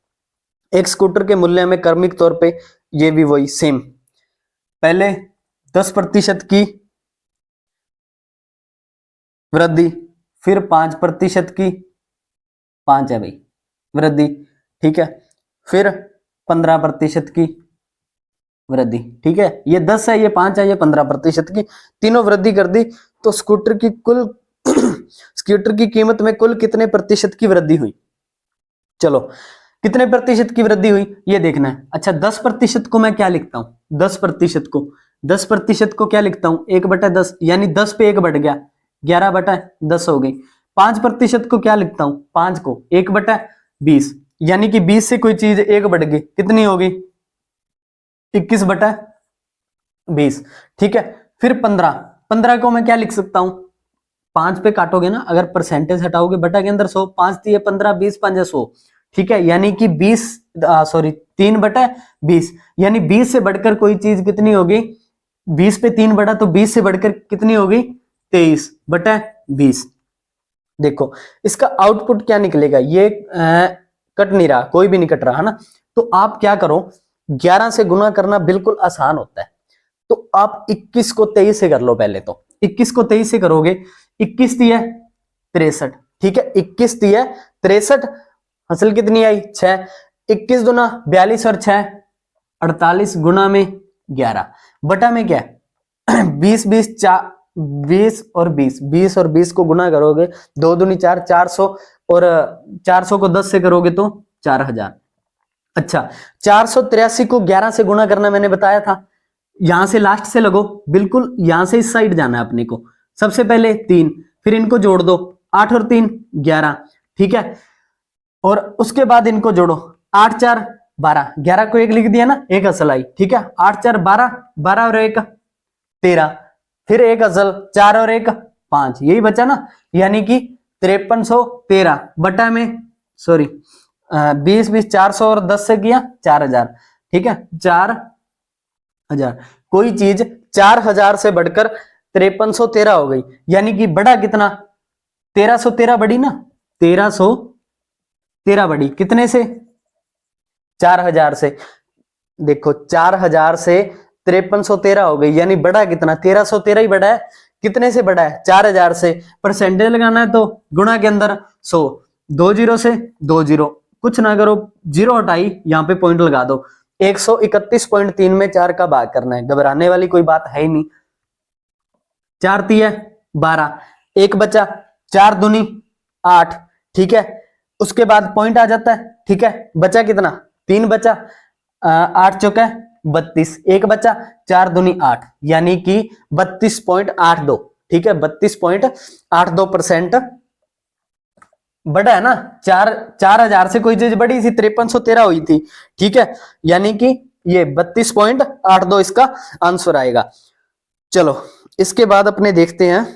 एक स्कूटर के मूल्य में क्रमिक तौर पे, ये भी वही सेम, पहले 10% की वृद्धि, फिर 5% की, 5 है भाई वृद्धि, ठीक है, फिर 15% की वृद्धि। ठीक है, ये 10 है, ये 5 है, ये 15% की, तीनों वृद्धि कर दी तो स्कूटर की कुल स्कूटर की कीमत में कुल कितने प्रतिशत की वृद्धि हुई? चलो कितने प्रतिशत की वृद्धि हुई ये देखना है। अच्छा 10% को मैं क्या लिखता हूं, 10% को क्या लिखता हूं, 1/10, यानी 10 पे 1 बढ़ गया, 11/10 हो गई। 5% को क्या लिखता हूं, 5 को 1/20, यानी कि 20 से कोई चीज 1 बढ़ गई, कितनी होगी, 21/20। ठीक है, फिर 15 को मैं क्या लिख सकता हूं, 5 पे काटोगे ना, अगर परसेंटेज हटाओगे बटा के अंदर 100, 5 दिए 15, 20 5 100। ठीक है, यानी कि 3/20, यानी 20 से बढ़कर कोई चीज कितनी होगी, 20 पे 3 बढ़ा तो 20 से बढ़कर कितनी होगी, 23/20। देखो इसका आउटपुट क्या निकलेगा, ये कट नहीं रहा, कोई भी नहीं कट रहा है ना, तो आप क्या करो, 11 से गुना करना बिल्कुल आसान होता है, तो आप 21 को 23 से कर लो। पहले तो 21 को 23 से करोगे, 21 दिया 63, ठीक है, 21 दिया 63, हासिल कितनी आई 6, 21 दूना 42 और 6 48 गुना में 11 बटा में क्या 20 और 20 को गुना करोगे, 2 दूनी 4, 400 और 400 को 10 से करोगे तो 4000। अच्छा 483 को 11 से गुना करना मैंने बताया था, यहां से लास्ट से लगो, बिल्कुल यहां से इस साइड जाना है अपने को। सबसे पहले 3, फिर इनको जोड़ दो, 8 और 3 11, ठीक है, और उसके बाद इनको जोड़ो, 8 4 12, 11 को 1 लिख दिया ना, 1 असल आई, ठीक है, 8 4 12, 12 और 1 13, फिर 1 असल, 4 और 1 5, यही बचा ना, यानी कि 5313 बटा में, सॉरी 20 20 400 और 10 से किया 4000, ठीक है, 4000। कोई चीज 4000 से बढ़कर 5313 हो गई, यानी कि बढ़ा कितना, 1313 बढ़ी ना, 1313 बढ़ी कितने से, 4000 से। देखो 4000 से 5313 हो गई, यानी बढ़ा कितना, 1313 ही बढ़ा है, कितने से बढ़ा है, 4000 से। परसेंटेज लगाना है तो गुणा के अंदर 100, 2 जीरो से 2 जीरो, कुछ ना करो, जीरो हटाई, यहां पे पॉइंट लगा दो, 131.3 में 4 का भाग करना है, घबराने वाली कोई बात है ही नहीं। 4 3 12, 1 बचा, 4 दूनी 8, ठीक है, उसके बाद पॉइंट आ जाता है, ठीक है, बचा कितना, 3 बचा, 8 चौका 32, 1 बचा, 4 दूनी 8, यानी कि 32.82, ठीक है, 32.82% बढ़ा है ना। 4000 से कोई चीज बढ़ी थी, 5313 हुई थी, ठीक है, यानी कि ये 32.82 इसका आंसर आएगा। चलो इसके बाद अपने देखते हैं,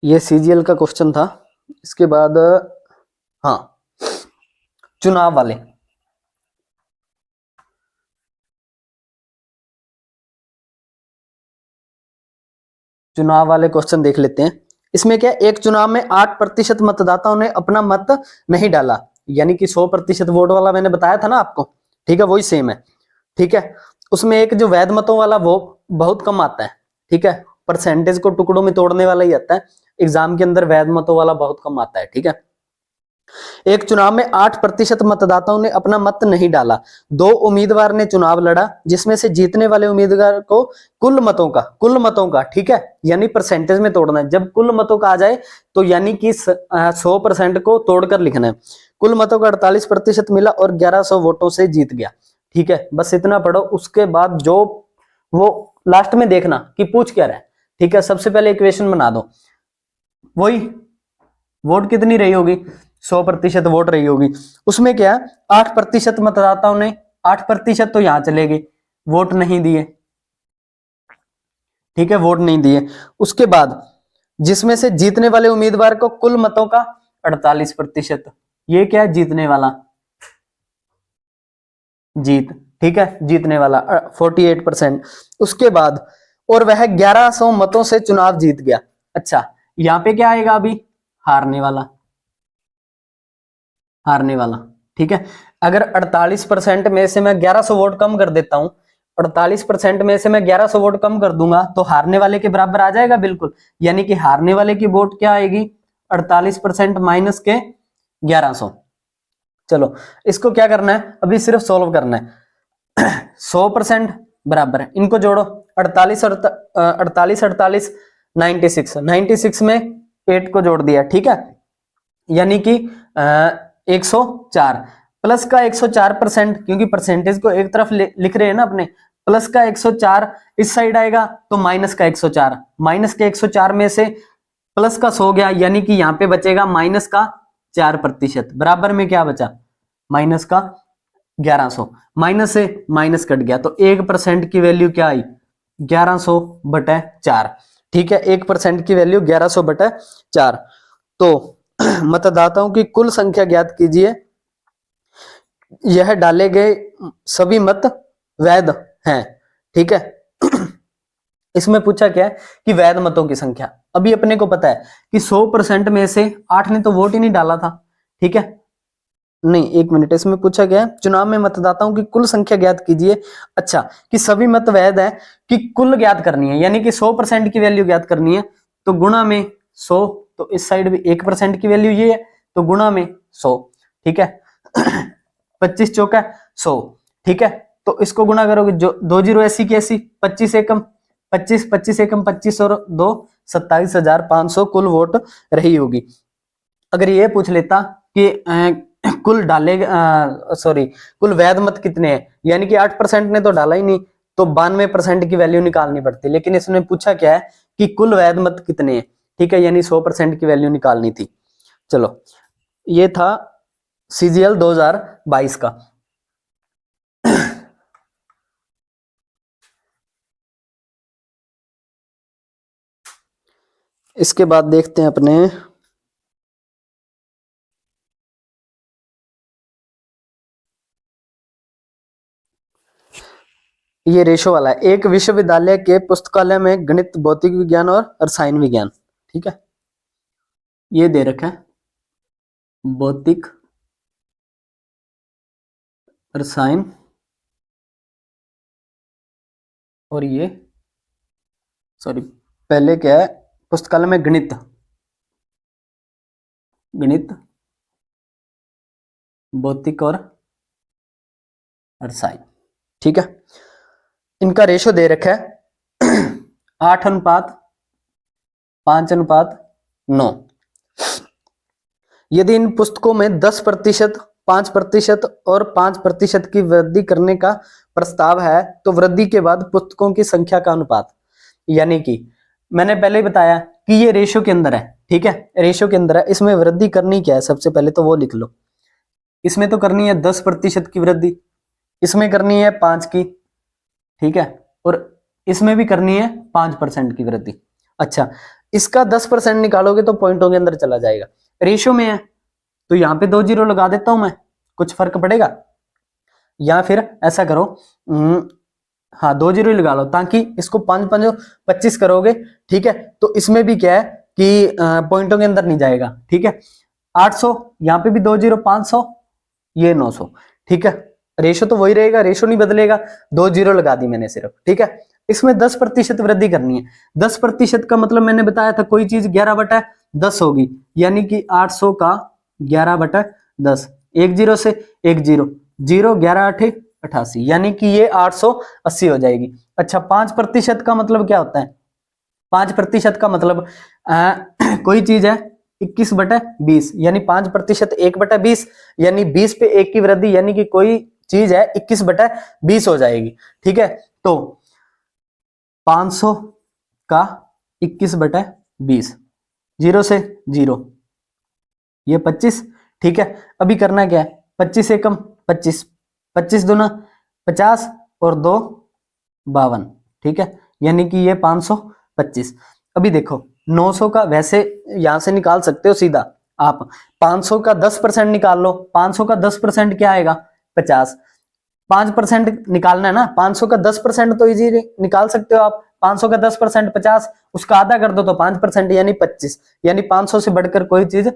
ये सीजीएल का क्वेश्चन था। इसके बाद हाँ चुनाव वाले, चुनाव वाले क्वेश्चन देख लेते हैं। इसमें क्या, एक चुनाव में 8% मतदाताओं ने अपना मत नहीं डाला, यानी कि 100% वोट वाला मैंने बताया था ना आपको, ठीक है, वही सेम है, ठीक है। उसमें एक जो वैध मतों वाला वो बहुत कम आता है, ठीक है, परसेंटेज को टुकड़ों में तोड़ने वाला ही आता है एग्जाम के अंदर, वैध मतों वाला बहुत कम आता है, ठीक है। एक चुनाव में 8% मतदाताओं ने अपना मत नहीं डाला, 2 उम्मीदवार ने चुनाव लड़ा, जिसमें से जीतने वाले उम्मीदवार को कुल मतों का, ठीक है, यानी परसेंटेज में तोड़ना है। जब कुल मतों का आ जाए तो यानी कि 100% को तोड़कर लिखना है। कुल मतों का 48% मिला और 1100 वोटों से जीत गया, ठीक है, बस इतना पढ़ो। उसके बाद जो वो लास्ट में देखना कि पूछ क्या रहा है, ठीक है। सबसे पहले इक्वेशन बना दो, वही वोट कितनी रही होगी, 100% वोट रही होगी। उसमें क्या 8% मतदाताओं ने, 8% तो यहां चले गए, वोट नहीं दिए, ठीक है, वोट नहीं दिए। उसके बाद जिसमें से जीतने वाले उम्मीदवार को कुल मतों का 48%, ये क्या है, जीतने वाला, जीत, ठीक है, जीतने वाला 48%। उसके बाद और वह 1100 मतों से चुनाव जीत गया। अच्छा, यहां पे क्या आएगा अभी, हारने वाला, हारने वाला, ठीक है। अगर 48% में से मैं 1100 वोट कम कर देता हूं, 48% में से मैं 1100 वोट कम कर दूंगा तो हारने वाले के बराबर आ जाएगा, बिल्कुल। यानी कि हारने वाले की वोट क्या आएगी, 48% माइनस के 1100। चलो इसको क्या करना है, अभी सिर्फ सोल्व करना है। 100% बराबर है, इनको जोड़ो, 48 और 48 48 96, 96 में 8 को जोड़ दिया, ठीक है, यानी कि 104 प्लस का 104%, क्योंकि परसेंटेज को एक तरफ लिख रहे हैं ना अपने, प्लस का 104 इस साइड आएगा तो माइनस का 104, माइनस के 104 में से प्लस का 100 गया, यानी कि यहां पे बचेगा माइनस का 4%, बराबर में क्या बचा, माइनस का 1100, माइनस से माइनस कट गया तो 1% की वैल्यू क्या आई, 1100/4, ठीक है, 1% की वैल्यू 1100/4। तो मतदाताओं की कुल संख्या ज्ञात कीजिए, यह डाले गए सभी मत वैध हैं, ठीक है। इसमें पूछा क्या है कि वैध मतों की संख्या, अभी अपने को पता है कि 100% में से 8 ने तो वोट ही नहीं डाला था, ठीक है, नहीं, एक मिनट, इसमें पूछा गया चुनाव में मतदाताओं की कुल संख्या ज्ञात कीजिए। अच्छा, कि सभी मत वैध है, कि कुल ज्ञात करनी है, यानी कि 100% की वैल्यू ज्ञात करनी है, तो गुणा में 100, तो इस साइड भी 1% की वैल्यू ये है, तो गुणा में 100, ठीक है। 25 चौका 100, ठीक है, तो इसको गुणा करोगे, जो 2 जीरो ऐसी की ऐसी, 25 एकम 25, 25 एकम 25 और 2 27,500 कुल वोट रही होगी। अगर ये पूछ लेता कि कुल डाले, सॉरी, कुल वैध मत कितने हैं, यानी कि 8% ने तो डाला ही नहीं, तो 92% की वैल्यू निकालनी पड़ती, लेकिन इसने पूछा क्या है कि कुल वैध मत कितने हैं, ठीक है, यानी 100% की वैल्यू निकालनी थी। चलो, ये था CGL 2022 का। इसके बाद देखते हैं अपने ये रेशो वाला है, एक विश्वविद्यालय के पुस्तकालय में गणित, भौतिक विज्ञान और रसायन विज्ञान, ठीक है, ये दे रखा है, भौतिक, रसायन और ये, सॉरी, पहले क्या है, पुस्तकालय में गणित, गणित, भौतिक और रसायन, ठीक है। इनका रेशो दे रखा है 8:5:9। यदि इन पुस्तकों में 10%, 5% और 5% की वृद्धि करने का प्रस्ताव है तो वृद्धि के बाद पुस्तकों की संख्या का अनुपात, यानी कि मैंने पहले ही बताया कि ये रेशो के अंदर है, ठीक है, रेशो के अंदर है, इसमें वृद्धि करनी क्या है, सबसे पहले तो वो लिख लो। इसमें तो करनी है 10% की वृद्धि, इसमें करनी है 5 की, ठीक है, और इसमें भी करनी है 5% की वृद्धि। अच्छा, इसका 10% निकालोगे तो पॉइंटों के अंदर चला जाएगा, रेशो में है तो यहाँ पे 2 जीरो लगा देता हूं मैं, कुछ फर्क पड़ेगा, या फिर ऐसा करो, हाँ 2 जीरो लगा लो, ताकि इसको 5 5 25 करोगे, ठीक है, तो इसमें भी क्या है कि पॉइंटों के अंदर नहीं जाएगा, ठीक है। 800, यहाँ पे भी 2 जीरो, 500, ये 900, ठीक है, रेशो तो वही रहेगा, रेशो नहीं बदलेगा, 2 जीरो लगा दी मैंने सिर्फ, ठीक है। इसमें 10% वृद्धि करनी है, 10% का मतलब मैंने बताया था कोई चीज 11/10 होगी, यानी कि 800 का 11/10, 1 जीरो से 1 जीरो, 0 11 8 88, यानी कि ये 880 हो जाएगी। अच्छा, 5% का मतलब क्या होता है, 5% का मतलब कोई चीज है 21/20, यानी 5% 1/20, यानी 20 पे 1 की वृद्धि, यानी कि कोई चीज है 21/20 हो जाएगी, ठीक है। तो 500 का 21/20, 0 से 0, ये 25, ठीक है। अभी करना क्या है, 25 एकम 25, 25 दूना 50 और 2 52, ठीक है, यानी कि ये 525। अभी देखो 900 का वैसे यहां से निकाल सकते हो सीधा आप, 500 का 10% निकाल लो, 500 का 10% क्या आएगा 50, 5% निकालना है ना, 500 का 10% तो इजी निकाल सकते हो आप, 500 का 10% 50, उसका आधा कर दो तो 5% यानी 25, यानी 500 से बढ़कर कोई चीज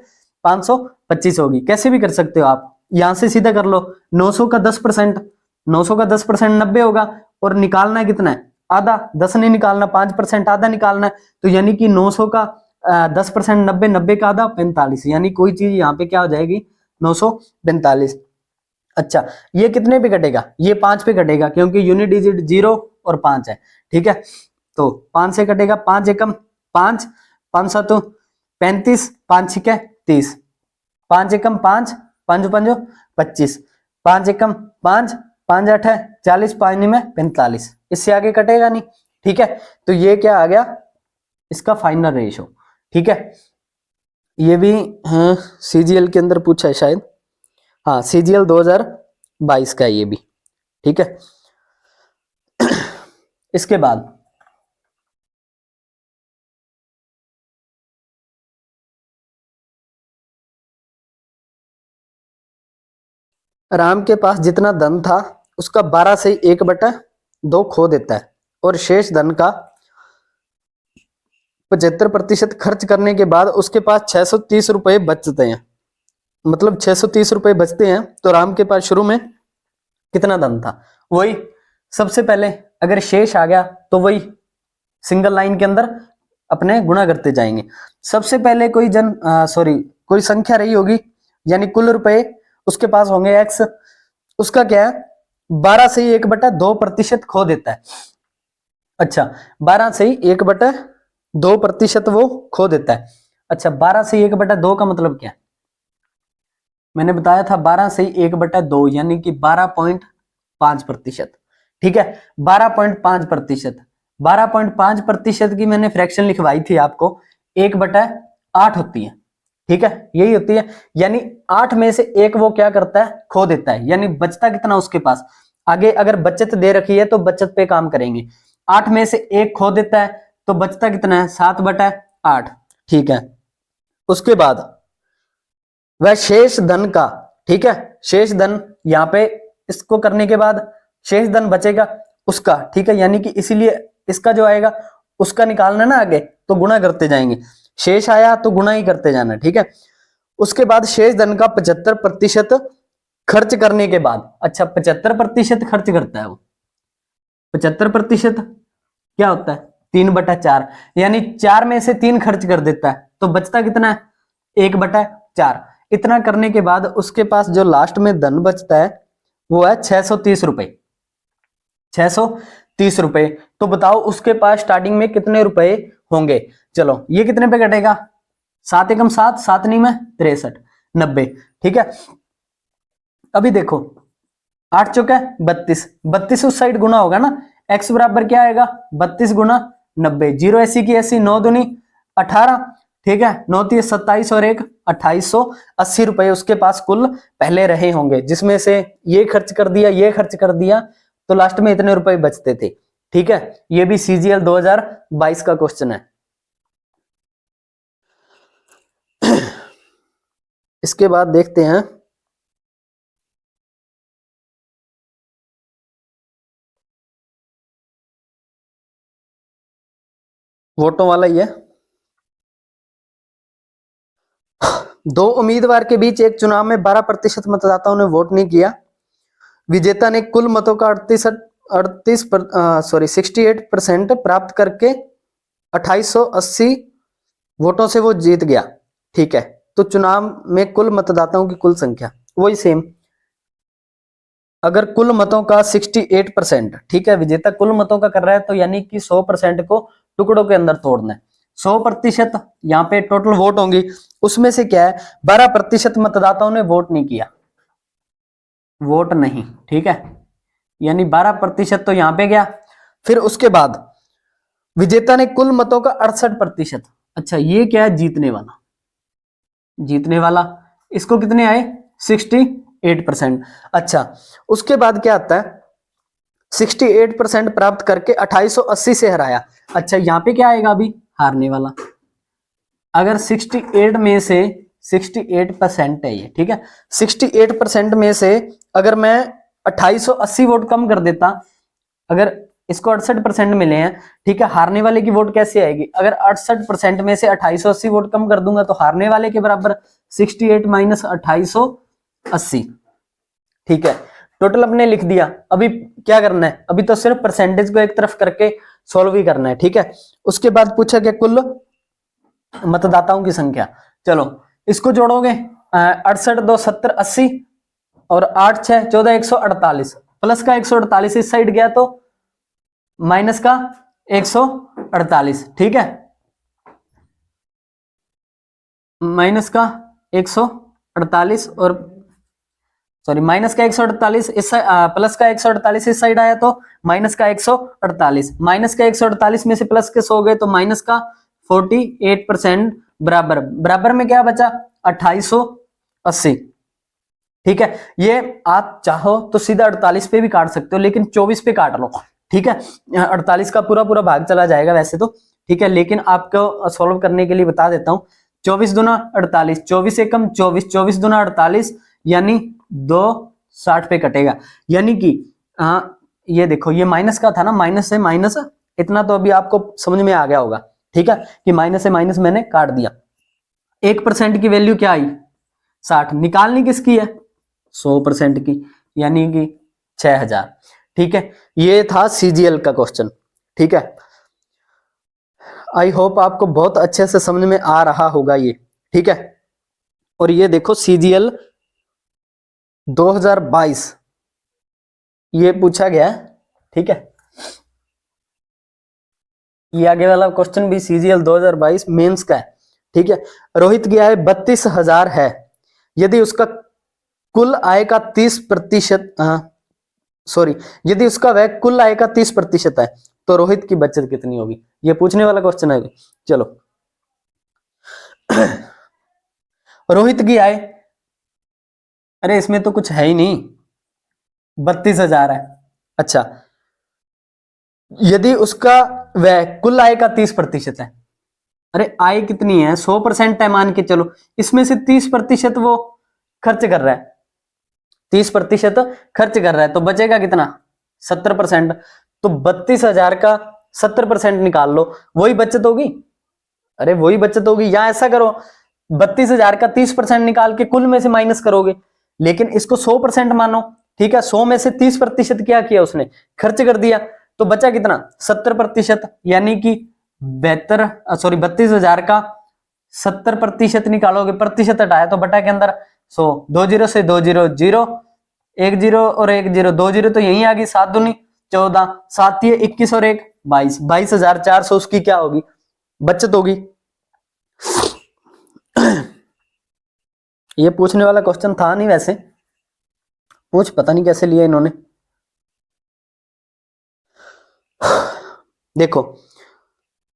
525 होगी। कैसे भी कर सकते हो आप, यहां से सीधा कर लो, 900 का 10%, 900 का 10% 90 होगा, और निकालना है कितना है आधा, 10 नहीं निकालना, 5% आधा निकालना है, तो यानी कि 900 का 10% 90, 90 का आधा 45, यानी कोई चीज यहाँ पे क्या हो जाएगी 945। अच्छा ये कितने पे कटेगा, ये 5 पे कटेगा, क्योंकि यूनिट डिजिट 0 और 5 है, ठीक है, तो 5 से कटेगा, 5 एकम 5, 5 7 35, 5 6 30, 5 एकम 5, 5 5 25, 5 एकम 5, 5 8 40, 5 में 45, इससे आगे कटेगा नहीं, ठीक है। तो ये क्या आ गया इसका फाइनल रेशो, ठीक है। ये भी हाँ सीजीएल के अंदर पूछा है शायद, हाँ सीजीएल 2022 का ये भी, ठीक है। इसके बाद राम के पास जितना धन था उसका 12 से 1/2 खो देता है, और शेष धन का 75% खर्च करने के बाद उसके पास 630 रुपए बचते हैं, मतलब 630 रुपए बचते हैं। तो राम के पास शुरू में कितना धन था, वही सबसे पहले अगर शेष आ गया तो वही सिंगल लाइन के अंदर अपने गुणा करते जाएंगे। सबसे पहले कोई कोई संख्या रही होगी, यानी कुल रुपए उसके पास होंगे एक्स, उसका क्या है 12 से 1/2% खो देता है। अच्छा 12 से 1/2% वो खो देता है। अच्छा 12 से 1/2 का मतलब क्या, मैंने बताया था 12 से 1/2 यानी कि 12.5%, ठीक है, 12.5%, 12.5% की मैंने फ्रैक्शन लिखवाई थी आपको, 1/8 होती है, ठीक है, यही होती है, यानी 8 में से एक वो क्या करता है खो देता है, यानी बचता कितना उसके पास। आगे अगर बचत दे रखी है तो बचत पे काम करेंगे, 8 में से एक खो देता है तो बचता कितना है 7/8, ठीक है। उसके बाद वह शेष धन का, ठीक है, शेष धन यहाँ पे इसको करने के बाद शेष धन बचेगा उसका, ठीक है, यानी कि इसीलिए इसका जो आएगा उसका निकालना ना आगे, तो गुणा करते जाएंगे, शेष आया तो गुणा ही करते जाना, ठीक है। उसके बाद शेष धन का 75% खर्च करने के बाद, अच्छा 75% खर्च करता है वो, 75% क्या होता है 3/4, यानी 4 में से 3 खर्च कर देता है, तो बचता कितना है 1/4। इतना करने के बाद उसके पास जो लास्ट में धन बचता है वो है 630 रुपए, 630 रुपए। तो बताओ उसके पास स्टार्टिंग में कितने रुपए होंगे, चलो ये कितने पे कटेगा 7 एकम 7, 7 नहीं में 63, 90, ठीक है। अभी देखो 8 चौके 32, 32 उस साइड गुना होगा ना, x बराबर क्या आएगा 32 गुना 90, 0 80 की 80, 9 दूनी 18, ठीक है, 9 3 27 और 1 2880 रुपए उसके पास कुल पहले रहे होंगे, जिसमें से ये खर्च कर दिया ये खर्च कर दिया, तो लास्ट में इतने रुपए बचते थे, ठीक है। ये भी सीजीएल 2022 का क्वेश्चन है। इसके बाद देखते हैं वोटों वाला ही है। दो उम्मीदवार के बीच एक चुनाव में 12% मतदाताओं ने वोट नहीं किया, विजेता ने कुल मतों का 68% प्राप्त करके 2880 वोटों से वो जीत गया, ठीक है। तो चुनाव में कुल मतदाताओं की कुल संख्या वही सेम, अगर कुल मतों का 68%, ठीक है, विजेता कुल मतों का कर रहा है, तो यानी कि 100% को टुकड़ों के अंदर तोड़ना है, 100% यहाँ पे टोटल वोट होंगी, उसमें से क्या है 12% मतदाताओं ने वोट नहीं किया, वोट नहीं, ठीक है, यानी 12% तो यहाँ पे गया। फिर उसके बाद विजेता ने कुल मतों का 68%, अच्छा ये क्या है जीतने वाला, जीतने वाला इसको कितने आए 68%। अच्छा उसके बाद क्या आता है 68% प्राप्त करके 2880 से हराया। अच्छा यहाँ पे क्या आएगा अभी हारने वाला, अगर 68 में से 68% है ये, ठीक है, 68% में से अगर मैं 2880 वोट कम कर देता, अगर इसको 68% मिले हैं, ठीक है, हारने वाले की वोट कैसे आएगी, अगर 68% में से 2880 वोट कम कर दूंगा तो हारने वाले के बराबर 68 माइनस 2880, ठीक है, टोटल अपने लिख दिया। अभी क्या करना है, अभी तो सिर्फ परसेंटेज को एक तरफ करके सॉल्व ही करना है, ठीक है। उसके बाद पूछा गया कुल मतदाताओं की संख्या, चलो इसको जोड़ोगे, 68 2 70 80 और 8 6 14 148, प्लस का 148 इस साइड गया तो माइनस का 148, ठीक है, माइनस का 148 और सॉरी माइनस का 148 इस प्लस का 148 इस साइड आया तो माइनस का 148, माइनस का 148 में से प्लस के 100 गए तो माइनस का 48% बराबर, बराबर में क्या बचा 2880, ठीक है। ये आप चाहो तो सीधा 48 पे भी काट सकते हो, लेकिन 24 पे काट लो, ठीक है, 48 का पूरा पूरा भाग चला जाएगा वैसे तो, ठीक है, लेकिन आपको सॉल्व करने के लिए बता देता हूं। 24 दूना 48, 24 एकम 24, 24 दूना 48, यानी 260 पे कटेगा, यानी कि ये देखो ये माइनस का था ना, माइनस से माइनस, इतना तो अभी आपको समझ में आ गया होगा, ठीक है, कि माइनस से माइनस मैंने काट दिया। 1% की वैल्यू क्या आई 60, निकालनी किसकी है 100% की, यानी कि 6000, ठीक है। ये था सीजीएल का क्वेश्चन, ठीक है। आई होप आपको बहुत अच्छे से समझ में आ रहा होगा ये, ठीक है। और ये देखो सीजीएल 2022 ये पूछा गया, ठीक है, ये आगे वाला क्वेश्चन भी सीजीएल 2022 मेंस का है, ठीक है। रोहित की आय 32,000 है, यदि उसका कुल आय का 30%, सॉरी, यदि उसका व्यय कुल आय का 30% है तो रोहित की बचत कितनी होगी, ये पूछने वाला क्वेश्चन है। चलो रोहित की आय, अरे इसमें तो कुछ है ही नहीं, 32,000 है। अच्छा, यदि उसका व्यय कुल आय का 30% है, अरे आय कितनी है 100% है मान के चलो, इसमें से 30% वो खर्च कर रहा है, 30% खर्च कर रहा है तो बचेगा कितना 70%, तो 32,000 का 70% निकाल लो, वही बचत होगी, अरे वही बचत होगी। या ऐसा करो 32,000 का 30% निकाल के कुल में से माइनस करोगे, लेकिन इसको 100% मानो, ठीक है, 100 में से 30% क्या किया उसने खर्च कर दिया, तो बचा कितना 70%, यानी कि 32,000 का 70% निकालोगे, प्रतिशत हटाया तो बटा के अंदर 100, 2 जीरो से 2 जीरो 0, 1 जीरो और 1 जीरो 2 जीरो तो यही आ गई, 7 दूनी 14, 7 21 और 1 22, 22,400 उसकी क्या होगी बचत होगी। ये पूछने वाला क्वेश्चन था नहीं वैसे, पूछ पता नहीं कैसे लिया इन्होंने। देखो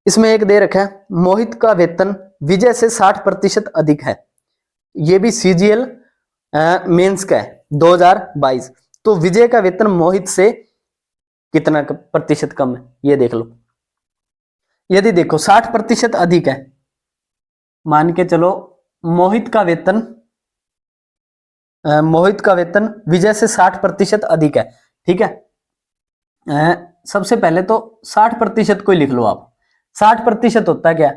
इसमें एक दे रखा है, मोहित का वेतन विजय से 60% अधिक है, ये भी सीजीएल मेंस का है 2022, तो विजय का वेतन मोहित से कितना प्रतिशत कम है, ये देख लो। यदि देखो 60% अधिक है, मान के चलो मोहित का वेतन विजय से 60% अधिक है, ठीक है। सबसे पहले तो 60% को ही लिख लो आप, 60% होता है क्या,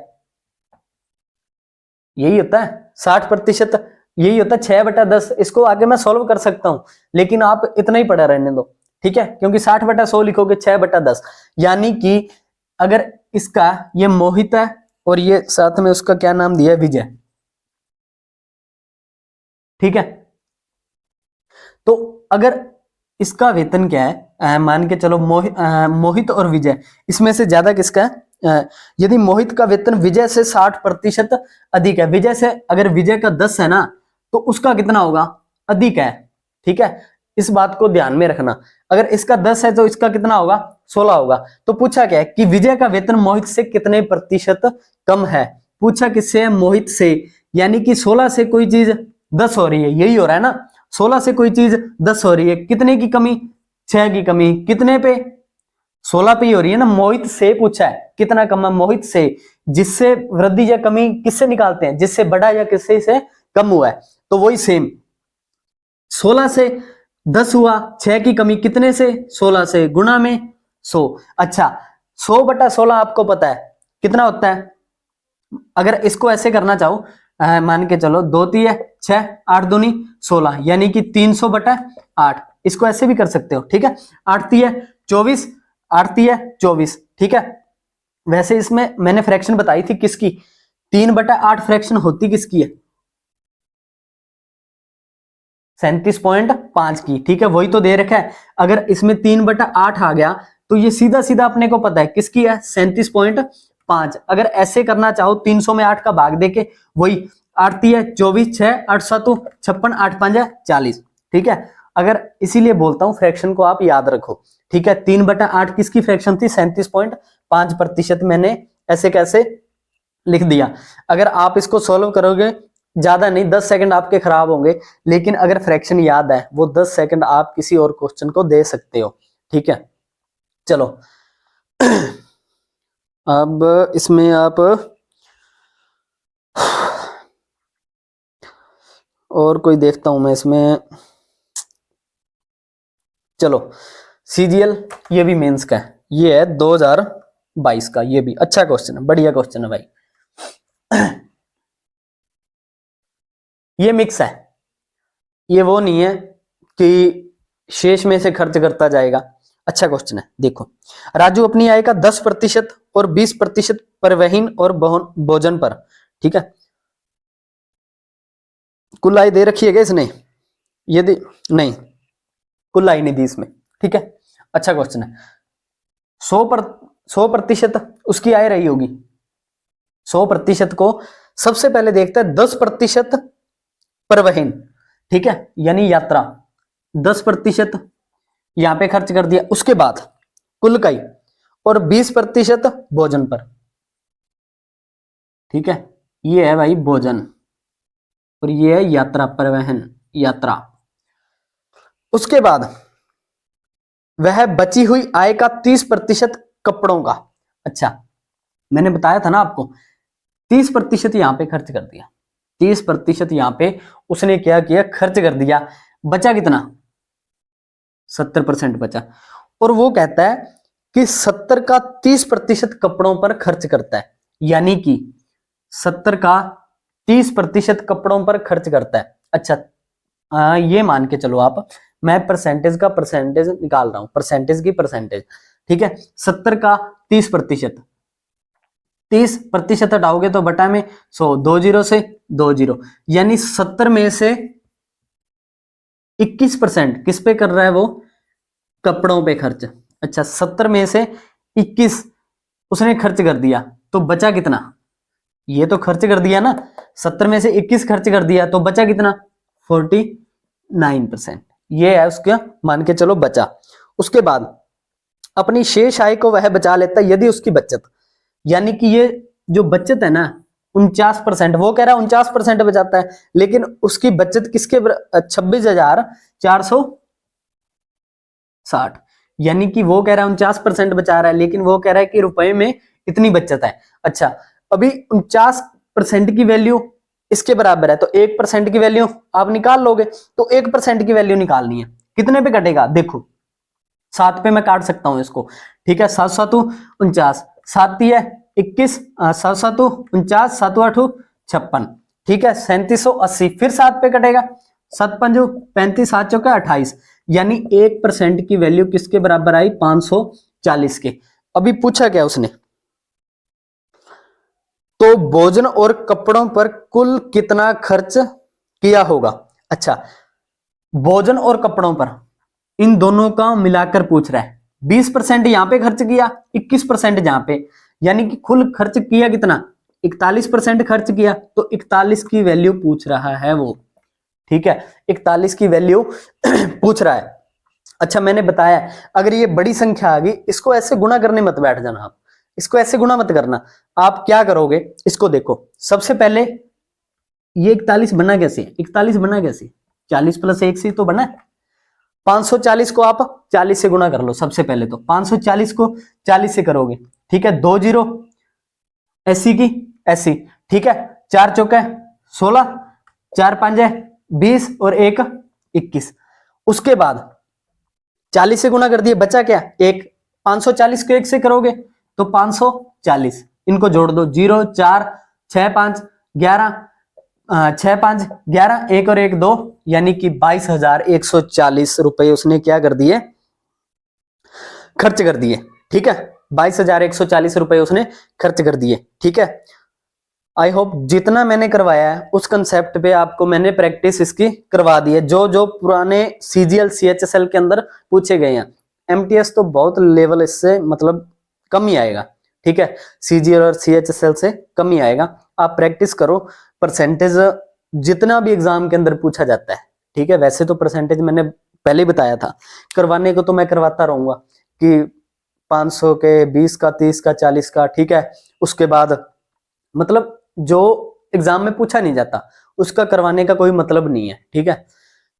यही होता है 60%, यही होता है 6/10, इसको आगे मैं सॉल्व कर सकता हूं, लेकिन आप इतना ही पढ़ा रहने दो, ठीक है, क्योंकि 60/100 लिखोगे 6/10, यानी कि अगर इसका ये मोहित है और ये साथ में उसका क्या नाम दिया है विजय, ठीक है, तो अगर इसका वेतन क्या है, मान के चलो मोहित और विजय, इसमें से ज्यादा किसका है, यदि मोहित का वेतन विजय से 60% अधिक है, विजय से अगर विजय का 10 है ना तो उसका कितना होगा अधिक है, ठीक है, इस बात को ध्यान में रखना, अगर इसका 10 है तो इसका कितना होगा 16 होगा। तो पूछा क्या है कि विजय का वेतन मोहित से कितने प्रतिशत कम है, पूछा किससे, मोहित से, यानी कि 16 से कोई चीज 10 हो रही है, यही हो रहा है ना, 16 से कोई चीज 10 हो रही है, कितने की कमी 6 की कमी कितने पे, 16 पे ही हो रही है ना। मोहित से पूछा है कितना कम है, मोहित से, जिससे वृद्धि या कमी किससे निकालते हैं, जिससे बढ़ा या किससे से कम हुआ है, तो वही सेम 16 से 10 हुआ, 6 की कमी कितने से, 16 से, गुणा में 100। अच्छा 100/16 आपको पता है कितना होता है। अगर इसको ऐसे करना चाहो, मान के चलो 2 3 है 6, 8 दूनी 16, यानी कि 300/8। इसको ऐसे भी कर सकते हो, ठीक है। 8 3 है 24, 8 3 है 24, ठीक है। वैसे इसमें मैंने फ्रैक्शन बताई थी किसकी, 3/8 फ्रैक्शन होती किसकी है, 37.5 की, ठीक है। वही तो दे रखा है। अगर इसमें 3/8 आ गया तो ये सीधा सीधा अपने को पता है किसकी है, 37.5। अगर ऐसे करना चाहो 300 में 8 का भाग देके, वही 8 3 है 24, 6 8 7 56, 8 5 है 40, ठीक है। अगर इसीलिए बोलता हूं फ्रैक्शन को आप याद रखो, ठीक है। 3/8 किसकी फ्रैक्शन थी, 37.5%। मैंने ऐसे कैसे लिख दिया। अगर आप इसको सॉल्व करोगे, ज्यादा नहीं 10 सेकंड आपके खराब होंगे, लेकिन अगर फ्रैक्शन याद है वो 10 सेकंड आप किसी और क्वेश्चन को दे सकते हो, ठीक है। चलो अब इसमें आप और कोई देखता हूं मैं इसमें। चलो सीजीएल ये भी मेंस का है, ये है 2022 का, ये भी अच्छा क्वेश्चन है, बढ़िया क्वेश्चन है भाई। ये मिक्स है, ये वो नहीं है कि शेष में से खर्च करता जाएगा। अच्छा क्वेश्चन है, देखो। राजू अपनी आय का 10% और 20% परिवहन और भोजन पर, ठीक है। कुल आय दे रखी है क्या इसने, यदि नहीं कुल आय नहीं दी इसमें, ठीक है। अच्छा क्वेश्चन है। 100% उसकी आय रही होगी, 100% को सबसे पहले देखते हैं 10% परिवहन, ठीक है, यानी यात्रा, 10% यहां पे खर्च कर दिया। उसके बाद कुल का, और 20% भोजन पर, ठीक है। ये है भाई भोजन और ये है यात्रा, परिवहन यात्रा। उसके बाद वह बची हुई आय का 30% कपड़ों का। अच्छा मैंने बताया था ना आपको, 30% यहां पे खर्च कर दिया, 30% यहां पे उसने क्या किया, खर्च कर दिया। बचा कितना, 70% बचा। और वो कहता है कि 70 का 30% कपड़ों पर खर्च करता है, यानी कि 70 का 30% कपड़ों पर खर्च करता है। अच्छा ये मान के चलो आप, मैं परसेंटेज का परसेंटेज निकाल रहा हूं, परसेंटेज की परसेंटेज, ठीक है। 70 का 30%, 30% हटाओगे तो बटा में 100, 2 जीरो से 2 जीरो, यानी 70 में से 21% किस पे कर रहा है वो, कपड़ों पे खर्च। अच्छा 70 में से 21 उसने खर्च कर दिया, तो बचा कितना, ये तो खर्च कर दिया ना, 70 में से 21 खर्च कर दिया तो बचा कितना, 49%। ये है उसका, मान के चलो बचा। उसके बाद अपनी शेष आय को वह बचा लेता है यदि उसकी बचत, यानी कि ये जो बचत है ना 49%, वो कह रहा है 49% बचाता है, लेकिन उसकी बचत किसके 26,460, यानी कि वो कह रहा है 49% बचा रहा है, लेकिन वो कह रहा है कि रुपए में इतनी बचत है। अच्छा अभी 49% की वैल्यू इसके बराबर है, तो 1% की वैल्यू आप निकाल लोगे, तो 1% की वैल्यू निकालनी है, कितने पे कटेगा, देखो 7 पे मैं काट सकता हूं इसको, ठीक है। 7 7 49, 7 है 21, 7 7 49, 7 8 56, ठीक है। 3780, फिर 7 पे कटेगा, 7 5 35, 7 चौके 28, यानी 1% की वैल्यू किसके बराबर आई, 540 के। अभी पूछा क्या उसने, तो भोजन और कपड़ों पर कुल कितना खर्च किया होगा। अच्छा भोजन और कपड़ों पर इन दोनों का मिलाकर पूछ रहा है। 20% यहां पे खर्च किया, 21% यहां पे, यानी कि कुल खर्च किया कितना, 41% खर्च किया, तो 41 की वैल्यू पूछ रहा है वो, ठीक है। 41 की वैल्यू पूछ रहा है। अच्छा मैंने बताया अगर ये बड़ी संख्या आ गई, इसको ऐसे गुणा करने मत बैठ जाना आप, इसको ऐसे गुणा मत करना। आप क्या करोगे, इसको देखो, सबसे पहले ये 41 बना कैसे, 41 बना कैसे, 40 + 1 से तो बना, 540 को आप 40 से गुना कर लो। सबसे पहले तो 540 को 40 से करोगे, ठीक है, 2 जीरो 80 की 80, ठीक है, 4 चौके 16, 4 पंजे 20 और 1 21। उसके बाद 40 से गुना कर दिए, बचा क्या, एक। 540 को 1 से करोगे तो 540, इनको जोड़ दो, 0 4 6 5 11, 6 5 11, 1 और 1 2, यानी कि 22,140 रुपए उसने क्या कर दिए, खर्च कर दिए, ठीक है, 22,140 रुपए उसने खर्च कर दिए, ठीक है। आई होप जितना मैंने करवाया है उस कंसेप्ट पे आपको मैंने प्रैक्टिस इसकी करवा दी है, जो जो पुराने सीजीएल सीएचएसएल के अंदर पूछे गए हैं। एमटीएस तो बहुत लेवल इससे मतलब कम ही आएगा, ठीक है, सीजीएल और सीएचएसएल से कम ही आएगा। आप प्रैक्टिस करो, परसेंटेज जितना भी एग्जाम के अंदर पूछा जाता है, ठीक है, वैसे तो परसेंटेज मैंने पहले ही बताया था, करवाने को तो मैं करवाता रहूंगा कि 500 के 20 का 30 का 40 का, ठीक है। उसके बाद मतलब जो एग्जाम में पूछा नहीं जाता उसका करवाने का कोई मतलब नहीं है, ठीक है।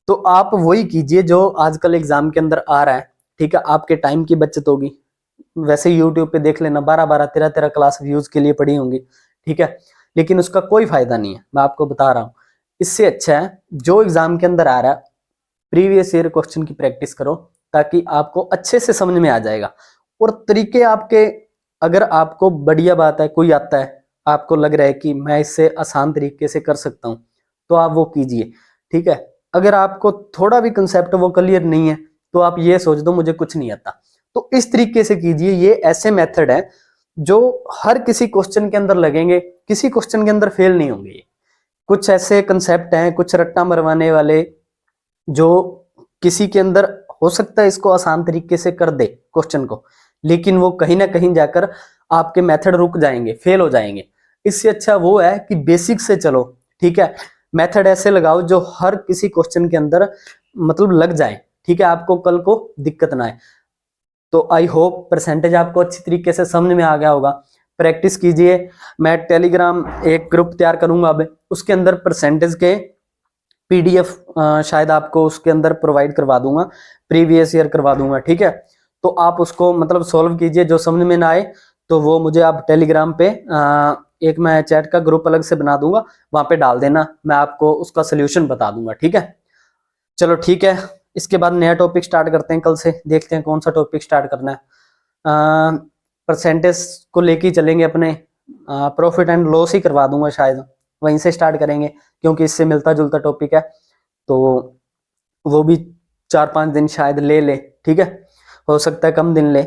तो आप वही कीजिए जो आजकल एग्जाम के अंदर आ रहा है, ठीक है, आपके टाइम की बचत होगी। वैसे यूट्यूब पे देख लेना, 12-12 13-13 क्लास व्यूज के लिए पड़ी होंगी, ठीक है, लेकिन उसका कोई फायदा नहीं है, मैं आपको बता रहा हूं। इससे अच्छा है जो एग्जाम के अंदर आ रहा है प्रीवियस ईयर क्वेश्चन की प्रैक्टिस करो, ताकि आपको अच्छे से समझ में आ जाएगा। और तरीके आपके, अगर आपको बढ़िया बात है, कोई आता है आपको लग रहा है कि मैं इससे आसान तरीके से कर सकता हूं, तो आप वो कीजिए, ठीक है। अगर आपको थोड़ा भी कंसेप्ट वो क्लियर नहीं है तो आप ये सोच दो मुझे कुछ नहीं आता, तो इस तरीके से कीजिए। ये ऐसे मेथड है जो हर किसी क्वेश्चन के अंदर लगेंगे, किसी क्वेश्चन के अंदर फेल नहीं होंगे। कुछ ऐसे कंसेप्ट हैं, कुछ रट्टा मरवाने वाले, जो किसी के अंदर हो सकता है इसको आसान तरीके से कर दे क्वेश्चन को, लेकिन वो कहीं ना कहीं जाकर आपके मेथड रुक जाएंगे, फेल हो जाएंगे। इससे अच्छा वो है कि बेसिक से चलो, ठीक है, मेथड ऐसे लगाओ जो हर किसी क्वेश्चन के अंदर मतलब लग जाए, ठीक है, आपको कल को दिक्कत ना आए। तो आई होप परसेंटेज आपको अच्छी तरीके से समझ में आ गया होगा। प्रैक्टिस कीजिए। मैं टेलीग्राम एक ग्रुप तैयार करूंगा अब, उसके अंदर परसेंटेज के पीडीएफ शायद आपको उसके अंदर प्रोवाइड करवा दूंगा, प्रीवियस ईयर करवा दूंगा, ठीक है। तो आप उसको मतलब सॉल्व कीजिए, जो समझ में ना आए तो वो मुझे आप टेलीग्राम पे एक मैं चैट का ग्रुप अलग से बना दूंगा, वहां पे डाल देना, मैं आपको उसका सोल्यूशन बता दूंगा, ठीक है। चलो ठीक है, इसके बाद नया टॉपिक स्टार्ट करते हैं, कल से देखते हैं कौन सा टॉपिक स्टार्ट करना है। परसेंटेज को लेके चलेंगे अपने, प्रॉफिट एंड लॉस ही करवा दूंगा शायद, वहीं से स्टार्ट करेंगे क्योंकि इससे मिलता जुलता टॉपिक है, तो वो भी 4-5 दिन शायद ले ले, ठीक है, हो सकता है कम दिन ले।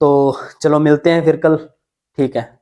तो चलो मिलते हैं फिर कल, ठीक है।